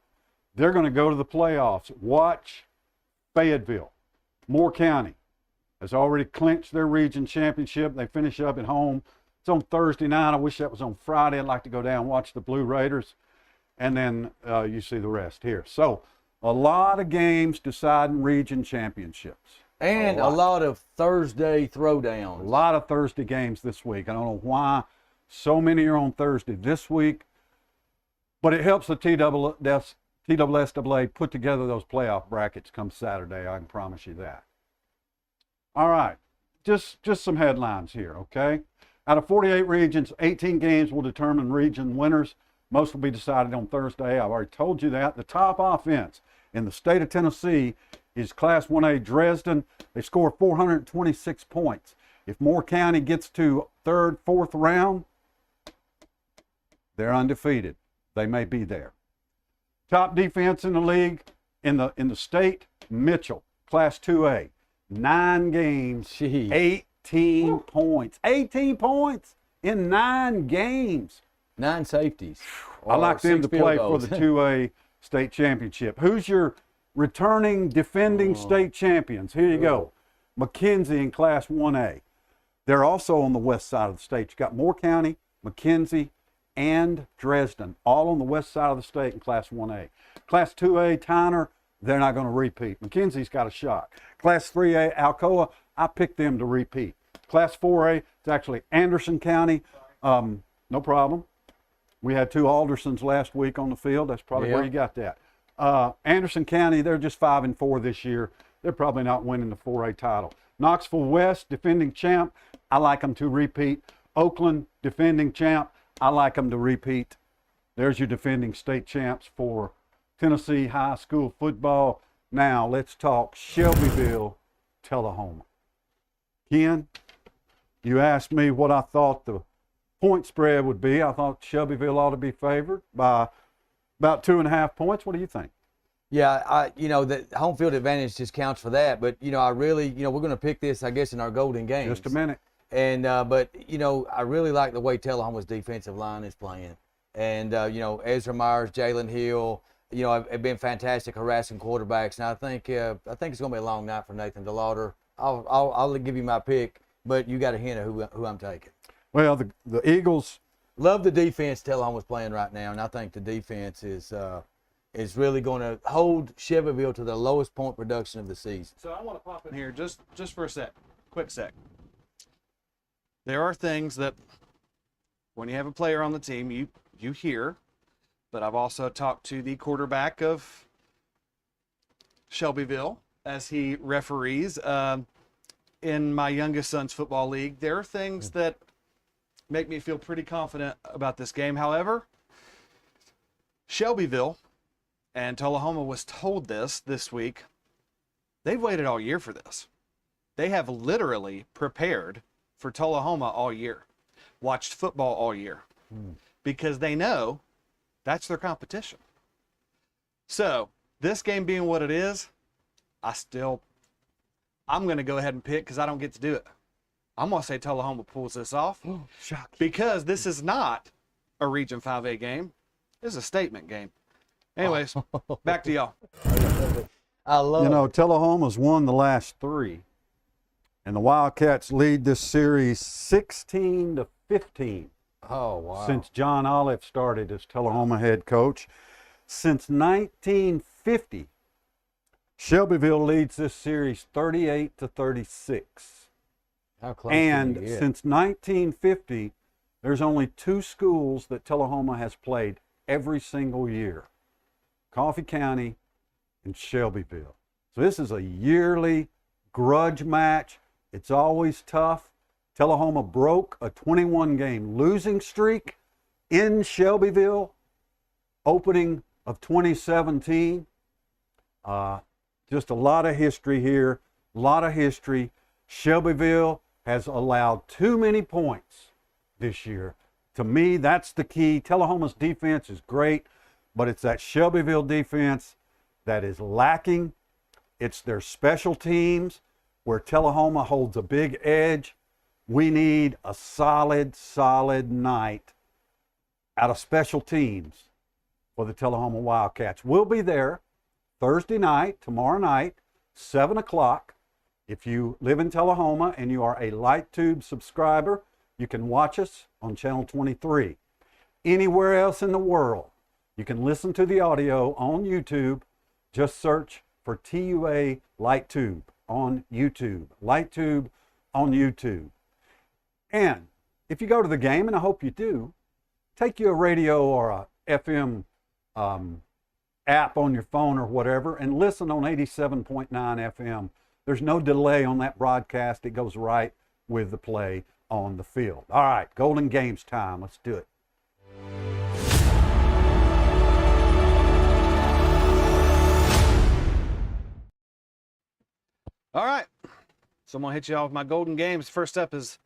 They're going to go to the playoffs. Watch Fayetteville. Moore County has already clinched their region championship. They finish up at home. It's on Thursday night. I wish that was on Friday. I'd like to go down and watch the Blue Raiders. And then you see the rest here. So a lot of games deciding region championships. And a lot of Thursday throwdowns. A lot of Thursday games this week. I don't know why so many are on Thursday this week. But it helps the TSSAA put together those playoff brackets come Saturday. I can promise you that. All right. Just some headlines here, okay? Out of 48 regions, 18 games will determine region winners. Most will be decided on Thursday. I've already told you that. The top offense in the state of Tennessee is Class 1A Dresden. They score 426 points. If Moore County gets to 3rd, 4th round, they're undefeated. They may be there. Top defense in the league, in the state, Mitchell, Class 2A. 9 games, Jeez. 18 points. 18 points in 9 games. 9 safeties. I like them to 6 field play for goals. the 2A state championship. Who's your returning defending state champions? Here you go. McKenzie in Class 1A. They're also on the west side of the state. You got Moore County, McKenzie, and Dresden, all on the west side of the state in Class 1A. Class 2A, Tyner, they're not going to repeat. McKenzie's got a shot. Class 3A, Alcoa, I picked them to repeat. Class 4A, it's actually Anderson County. No problem. We had 2 Aldersons last week on the field. That's probably where you got that. Anderson County, they're just 5-4 this year. They're probably not winning the 4A title. Knoxville West, defending champ, I like them to repeat. Oakland, defending champ, I like them to repeat. There's your defending state champs for Tennessee high school football. Now let's talk Shelbyville, Tullahoma. Ken, you asked me what I thought the point spread would be. I thought Shelbyville ought to be favored by about 2.5 points. What do you think? Yeah, the home field advantage just counts for that. But, I really, we're going to pick this, I guess, in our golden games. Just a minute. And, but, I really like the way Tullahoma's defensive line is playing. And, Ezra Myers, Jalen Hill, have been fantastic harassing quarterbacks. And I think it's going to be a long night for Nathan DeLauder. I'll give you my pick, but you got a hint of who I'm taking. Well, the Eagles. Love the defense Tullahoma's playing right now, and I think the defense is really going to hold Shelbyville to the lowest point production of the season. So I want to pop in here just for a quick sec. There are things that when you have a player on the team, you hear, but I've also talked to the quarterback of Shelbyville as he referees in my youngest son's football league. There are things that make me feel pretty confident about this game. However, Shelbyville, and Tullahoma was told this week, they've waited all year for this. They have literally prepared for Tullahoma all year, watched football all year, because they know that's their competition. So this game being what it is, I'm going to go ahead and pick because I don't get to do it. I'm going to say Tullahoma pulls this off because this is not a Region 5A game. This is a statement game. Anyways, back to y'all. I love Tullahoma's won the last 3, and the Wildcats lead this series 16-15. Oh, wow. Since John Olive started as Tullahoma head coach. Since 1950, Shelbyville leads this series 38-36. How close And did we get? since 1950, there's only 2 schools that Tullahoma has played every single year. Coffee County and Shelbyville. So this is a yearly grudge match. It's always tough. Tullahoma broke a 21-game losing streak in Shelbyville, opening of 2017. Just a lot of history here, a lot of history. Shelbyville has allowed too many points this year. To me, that's the key. Tullahoma's defense is great, but it's that Shelbyville defense that is lacking. It's their special teams where Tullahoma holds a big edge. We need a solid night out of special teams for the Tullahoma Wildcats. We'll be there Thursday night, tomorrow night, 7 o'clock. If you live in Tullahoma and you are a LightTube subscriber, you can watch us on Channel 23. Anywhere else in the world, you can listen to the audio on YouTube. Just search for TUA LightTube on YouTube. LightTube on YouTube. And if you go to the game, and I hope you do, take you a radio or a FM app on your phone or whatever and listen on 87.9 FM. There's no delay on that broadcast. It goes right with the play on the field. All right, Golden Games time. Let's do it. All right. So I'm going to hit you off with my Golden Games. First up is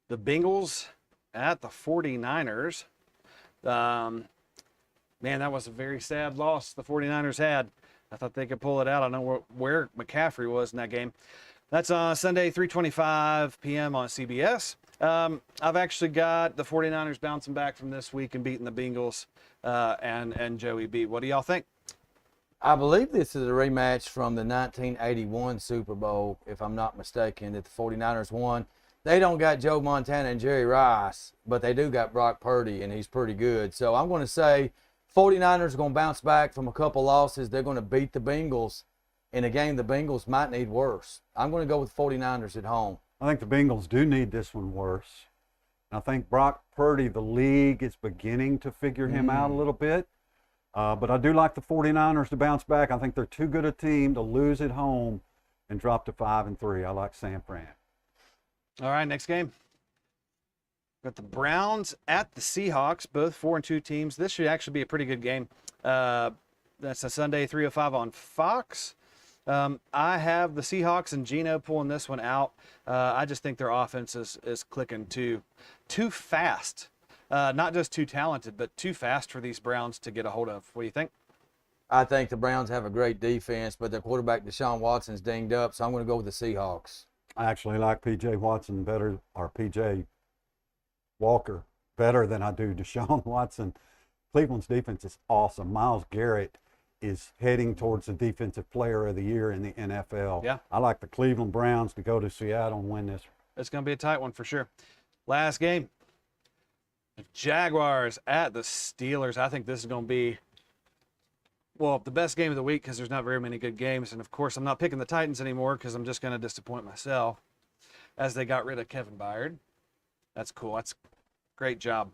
the Bengals at the 49ers. Man, that was a very sad loss the 49ers had. I thought they could pull it out. I know where McCaffrey was in that game. That's on Sunday, 3:25 p.m. on CBS. I've actually got the 49ers bouncing back from this week and beating the Bengals and Joey B. What do y'all think? I believe this is a rematch from the 1981 Super Bowl, if I'm not mistaken, that the 49ers won. They don't got Joe Montana and Jerry Rice, but they do got Brock Purdy, and he's pretty good. So I'm going to say 49ers are going to bounce back from a couple losses. They're going to beat the Bengals in a game the Bengals might need worse. I'm going to go with 49ers at home. I think the Bengals do need this one worse. I think Brock Purdy, the league is beginning to figure him out a little bit. But I do like the 49ers to bounce back. I think they're too good a team to lose at home and drop to 5-3. I like San Fran. All right, next game. Got the Browns at the Seahawks, both 4-2 teams. This should actually be a pretty good game. That's a Sunday, 3:05 on Fox. I have the Seahawks and Geno pulling this one out. I just think their offense is clicking too fast. Not just too talented, but too fast for these Browns to get a hold of. What do you think? I think the Browns have a great defense, but their quarterback Deshaun Watson's dinged up, so I'm going to go with the Seahawks. I actually like P.J. Watson better, or P.J. Walker better than I do Deshaun Watson. Cleveland's defense is awesome. Myles Garrett is heading towards the Defensive Player of the Year in the NFL. Yeah. I like the Cleveland Browns to go to Seattle and win this. It's going to be a tight one for sure. Last game. Jaguars at the Steelers. I think this is going to be, well, the best game of the week because there's not very many good games. And, of course, I'm not picking the Titans anymore because I'm just going to disappoint myself as they got rid of Kevin Byard. That's cool. That's great job.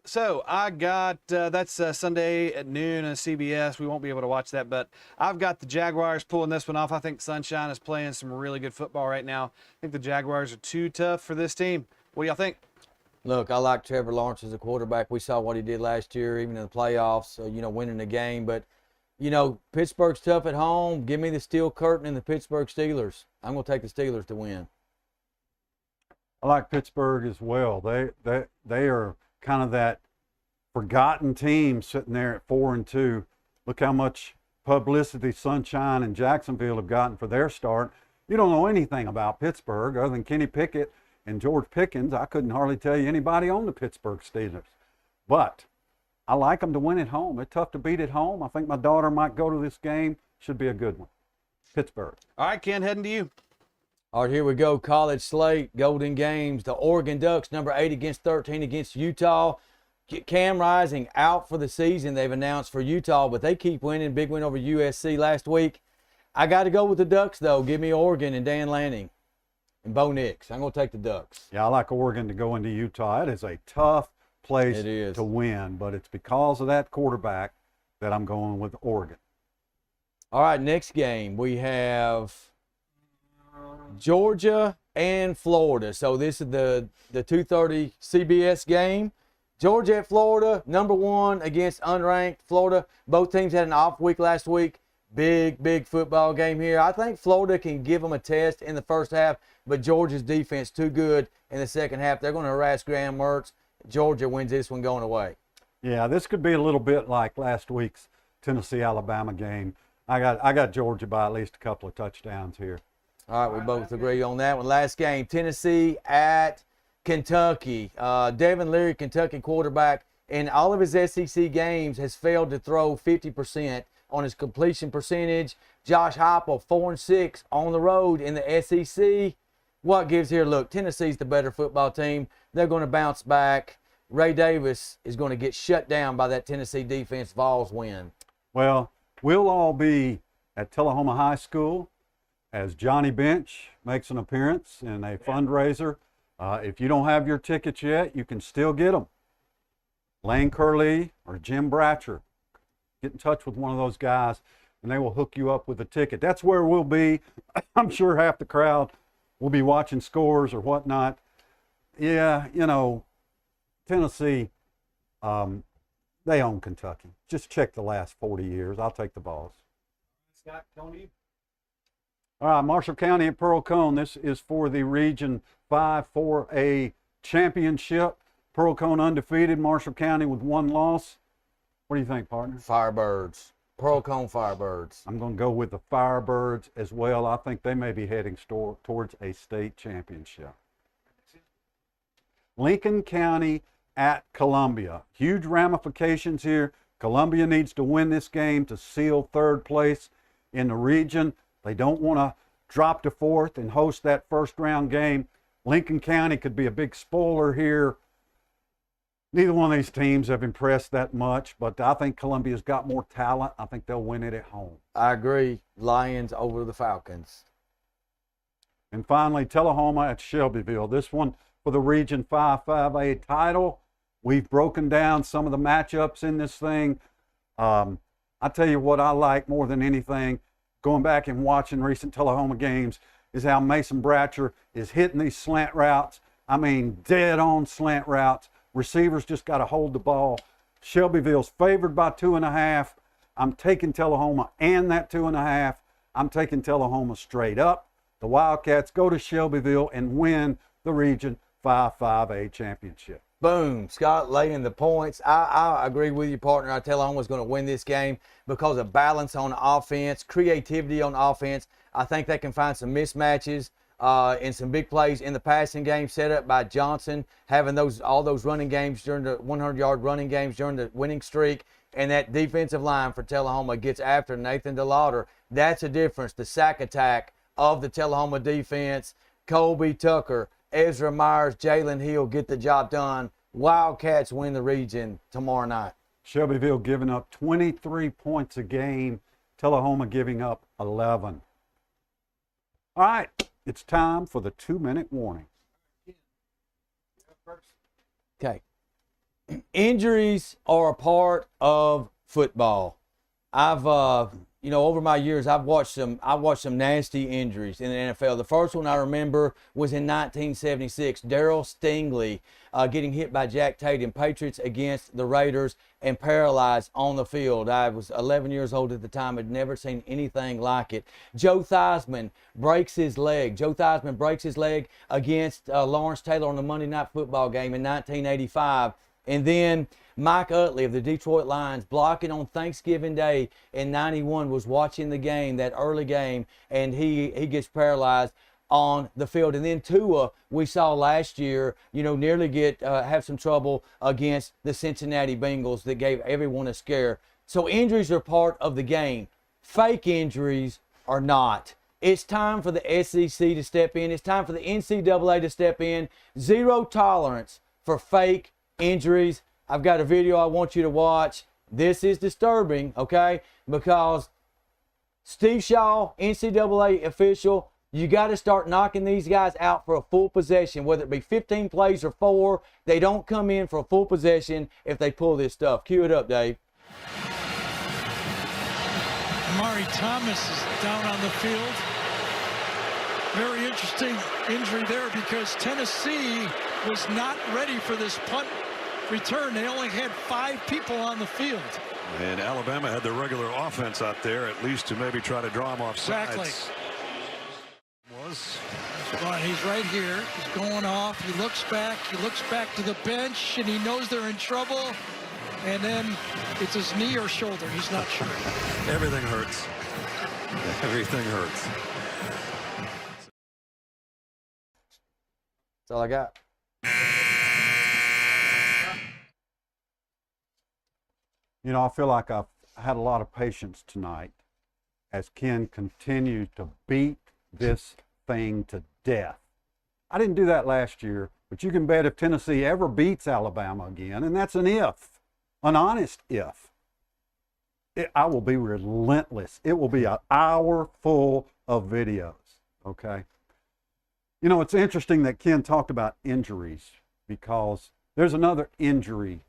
So I got, that's Sunday at noon on CBS. We won't be able to watch that, but I've got the Jaguars pulling this one off. I think Sunshine is playing some really good football right now. I think the Jaguars are too tough for this team. What do y'all think? Look, I like Trevor Lawrence as a quarterback. We saw what he did last year, even in the playoffs, winning the game. But, Pittsburgh's tough at home. Give me the steel curtain and the Pittsburgh Steelers. I'm going to take the Steelers to win. I like Pittsburgh as well. They are kind of that forgotten team sitting there at 4-2. Look how much publicity Sunshine and Jacksonville have gotten for their start. You don't know anything about Pittsburgh other than Kenny Pickett and George Pickens. I couldn't hardly tell you anybody on the Pittsburgh Steelers. But I like them to win at home. They're tough to beat at home. I think my daughter might go to this game. Should be a good one. Pittsburgh. All right, Ken, heading to you. All right, here we go. College slate, Golden Games. The Oregon Ducks, number 8 against 13 against Utah. Cam Rising out for the season, they've announced for Utah, but they keep winning. Big win over USC last week. I got to go with the Ducks, though. Give me Oregon and Dan Lanning and Bo Nix. I'm going to take the Ducks. Yeah, I like Oregon to go into Utah. It is a tough place to win, but it's because of that quarterback that I'm going with Oregon. All right, next game we have Georgia and Florida. So this is the 2:30 CBS game. Georgia at Florida, number 1 against unranked Florida. Both teams had an off week last week. Big football game here. I think Florida can give them a test in the first half, but Georgia's defense too good in the second half. They're going to harass Graham Mertz. Georgia wins this one going away. Yeah, this could be a little bit like last week's Tennessee-Alabama game. I got Georgia by at least a couple of touchdowns here. All right, we both agree on that one. Last game, Tennessee at Kentucky. Devin Leary, Kentucky quarterback, in all of his SEC games has failed to throw 50% on his completion percentage. Josh Heupel, 4-6 on the road in the SEC. What gives here? Look, Tennessee's the better football team. They're going to bounce back. Ray Davis is going to get shut down by that Tennessee defense. Vols win. Well, we'll all be at Tullahoma High School as Johnny Bench makes an appearance in a fundraiser. If you don't have your tickets yet, you can still get them. Lane Curley or Jim Bratcher, get in touch with one of those guys, and they will hook you up with a ticket. That's where we'll be. I'm sure half the crowd will be watching scores or whatnot. Yeah, Tennessee, they own Kentucky. Just check the last 40 years. I'll take the Vols. Scott, Tony. All right, Marshall County at Pearl Cone. This is for the Region 5 4A championship. Pearl Cone undefeated. Marshall County with 1 loss. What do you think, partner? Firebirds. Pearl Cone Firebirds. I'm going to go with the Firebirds as well. I think they may be heading towards a state championship. Lincoln County at Columbia. Huge ramifications here. Columbia needs to win this game to seal third place in the region. They don't want to drop to fourth and host that first round game. Lincoln County could be a big spoiler here. Neither one of these teams have impressed that much, but I think Columbia's got more talent. I think they'll win it at home. I agree. Lions over the Falcons. And finally, Tullahoma at Shelbyville. This one for the Region 5-5A title. We've broken down some of the matchups in this thing. I tell you what I like more than anything, going back and watching recent Tullahoma games, is how Mason Bratcher is hitting these slant routes. I mean, dead on slant routes. Receivers just got to hold the ball. Shelbyville's favored by 2.5. I'm taking Tullahoma and that 2.5. I'm taking Tullahoma straight up. The Wildcats go to Shelbyville and win the Region 5-5A championship. Boom. Scott laying the points. I agree with you, partner. I tell Tullahoma's going to win this game because of balance on offense, creativity on offense. I think they can find some mismatches and some big plays in the passing game set up by Johnson, having all those running games during the 100-yard running games during the winning streak. And that defensive line for Tullahoma gets after Nathan DeLauder. That's a difference. The sack attack of the Tullahoma defense. Colby Tucker, Ezra Myers, Jalen Hill get the job done. Wildcats win the region tomorrow night. Shelbyville giving up 23 points a game. Tullahoma giving up 11. All right, it's time for the 2-minute warning. Okay. Injuries are a part of football. I've over my years, I've watched some nasty injuries in the NFL. The first one I remember was in 1976. Darryl Stingley getting hit by Jack Tatum, Patriots against the Raiders, and paralyzed on the field. I was 11 years old at the time. Had never seen anything like it. Joe Theismann breaks his leg. Joe Theismann breaks his leg against Lawrence Taylor on the Monday Night Football game in 1985. And then Mike Utley of the Detroit Lions, blocking on Thanksgiving Day in 91, was watching the game, that early game, and he gets paralyzed on the field. And then Tua, we saw last year, nearly have some trouble against the Cincinnati Bengals that gave everyone a scare. So injuries are part of the game. Fake injuries are not. It's time for the SEC to step in. It's time for the NCAA to step in. Zero tolerance for fake injuries. I've got a video I want you to watch. This is disturbing, okay? Because Steve Shaw, NCAA official, you got to start knocking these guys out for a full possession, whether it be 15 plays or 4. They don't come in for a full possession if they pull this stuff. Cue it up, Dave. Amari Thomas is down on the field. Very interesting injury there because Tennessee was not ready for this punt return. They only had 5 people on the field. And Alabama had the regular offense out there, at least to maybe try to draw him off sides. Exactly. He's right here. He's going off. He looks back. He looks back to the bench, and he knows they're in trouble. And then it's his knee or shoulder. He's not sure. Everything hurts. Everything hurts. That's all I got. I feel like I've had a lot of patience tonight as Ken continues to beat this thing to death. I didn't do that last year, but you can bet if Tennessee ever beats Alabama again, and that's an if, an honest if, I will be relentless. It will be an hour full of videos, okay? It's interesting that Ken talked about injuries because there's another injury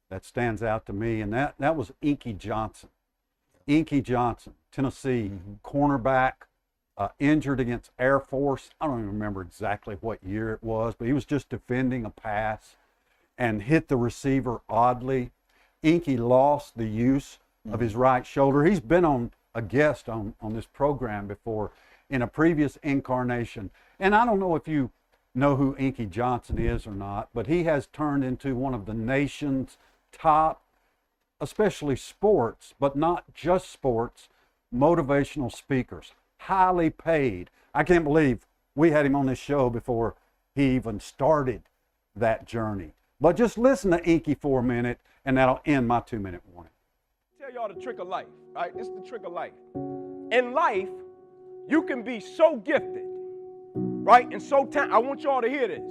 that stands out to me, and that was Inky Johnson. Inky Johnson, Tennessee cornerback, injured against Air Force. I don't even remember exactly what year it was, but he was just defending a pass and hit the receiver oddly. Inky lost the use of his right shoulder. He's been on a guest on this program before in a previous incarnation. And I don't know if you know who Inky Johnson is or not, but he has turned into one of the nation's top especially sports, but not just sports, motivational speakers, highly paid. I can't believe we had him on this show before he even started that journey. But just listen to Inky for a minute, and that'll end my 2-minute warning. Tell y'all the trick of life, right? This is the trick of life. In life, you can be so gifted, right? And so talented. I want y'all to hear this,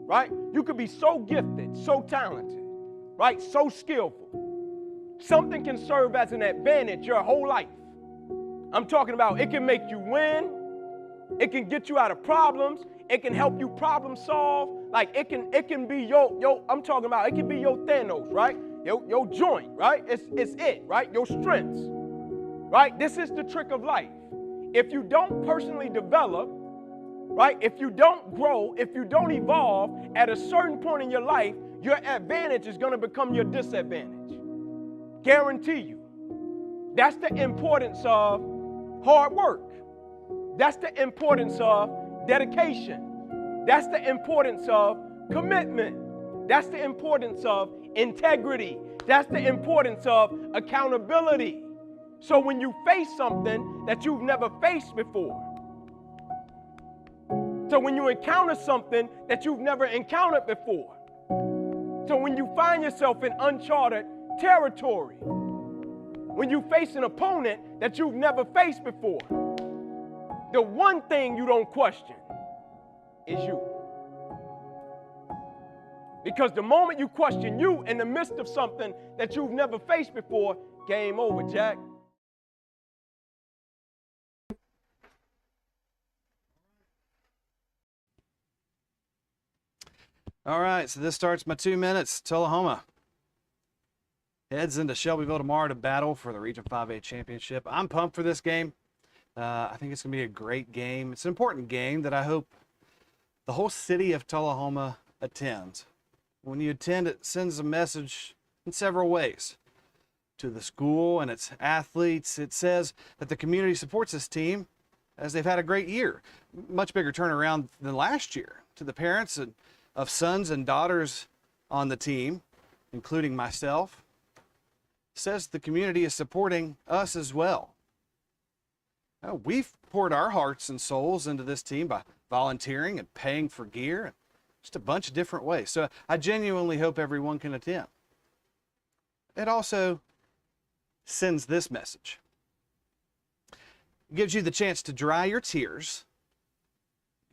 right? You can be so gifted, so talented, right? So skillful. Something can serve as an advantage your whole life. I'm talking about it can make you win. It can get you out of problems. It can help you problem solve. Like it can be I'm talking about it can be your Thanos, right? Your joint, right? It's it, right? Your strengths, right? This is the trick of life. If you don't personally develop, right? If you don't grow, if you don't evolve, at a certain point in your life, your advantage is going to become your disadvantage. Guarantee you. That's the importance of hard work. That's the importance of dedication. That's the importance of commitment. That's the importance of integrity. That's the importance of accountability. So when you face something that you've never faced before, so when you encounter something that you've never encountered before, so when you find yourself in uncharted territory, when you face an opponent that you've never faced before, the one thing you don't question is you. Because the moment you question you in the midst of something that you've never faced before, game over, Jack. All right, so this starts my 2 minutes. Tullahoma heads into Shelbyville tomorrow to battle for the Region 5A championship. I'm pumped for this game. I think it's going to be a great game. It's an important game that I hope the whole city of Tullahoma attends. When you attend, it sends a message in several ways. To the school and its athletes, it says that the community supports this team as they've had a great year. Much bigger turnaround than last year. To the parents of sons and daughters on the team, including myself, says the community is supporting us as well. Now, we've poured our hearts and souls into this team by volunteering and paying for gear, and just a bunch of different ways. So I genuinely hope everyone can attend. It also sends this message. It gives you the chance to dry your tears,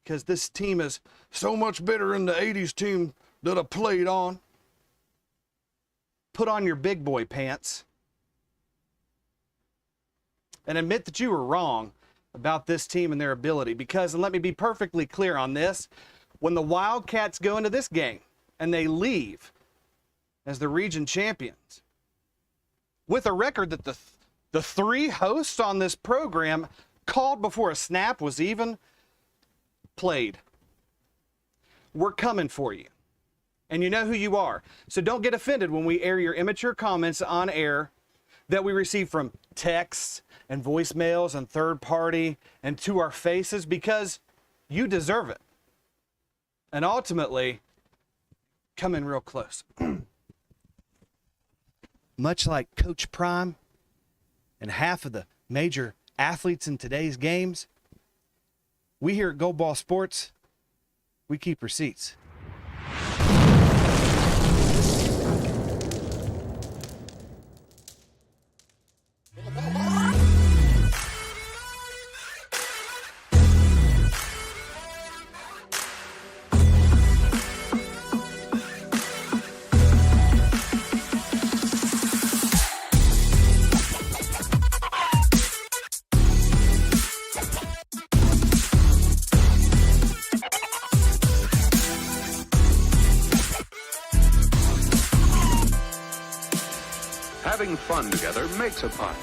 because this team is so much better than the 80s team that I played on. Put on your big boy pants and admit that you were wrong about this team and their ability. Because, and let me be perfectly clear on this, when the Wildcats go into this game and they leave as the region champions, with a record that the three hosts on this program called before a snap was even played, we're coming for you. And you know who you are. So don't get offended when we air your immature comments on air that we receive from texts and voicemails and third party and to our faces, because you deserve it. And ultimately, come in real close. Much like Coach Prime and half of the major athletes in today's games, we here at Gold Ball Sports, we keep receipts. Having fun together makes a party.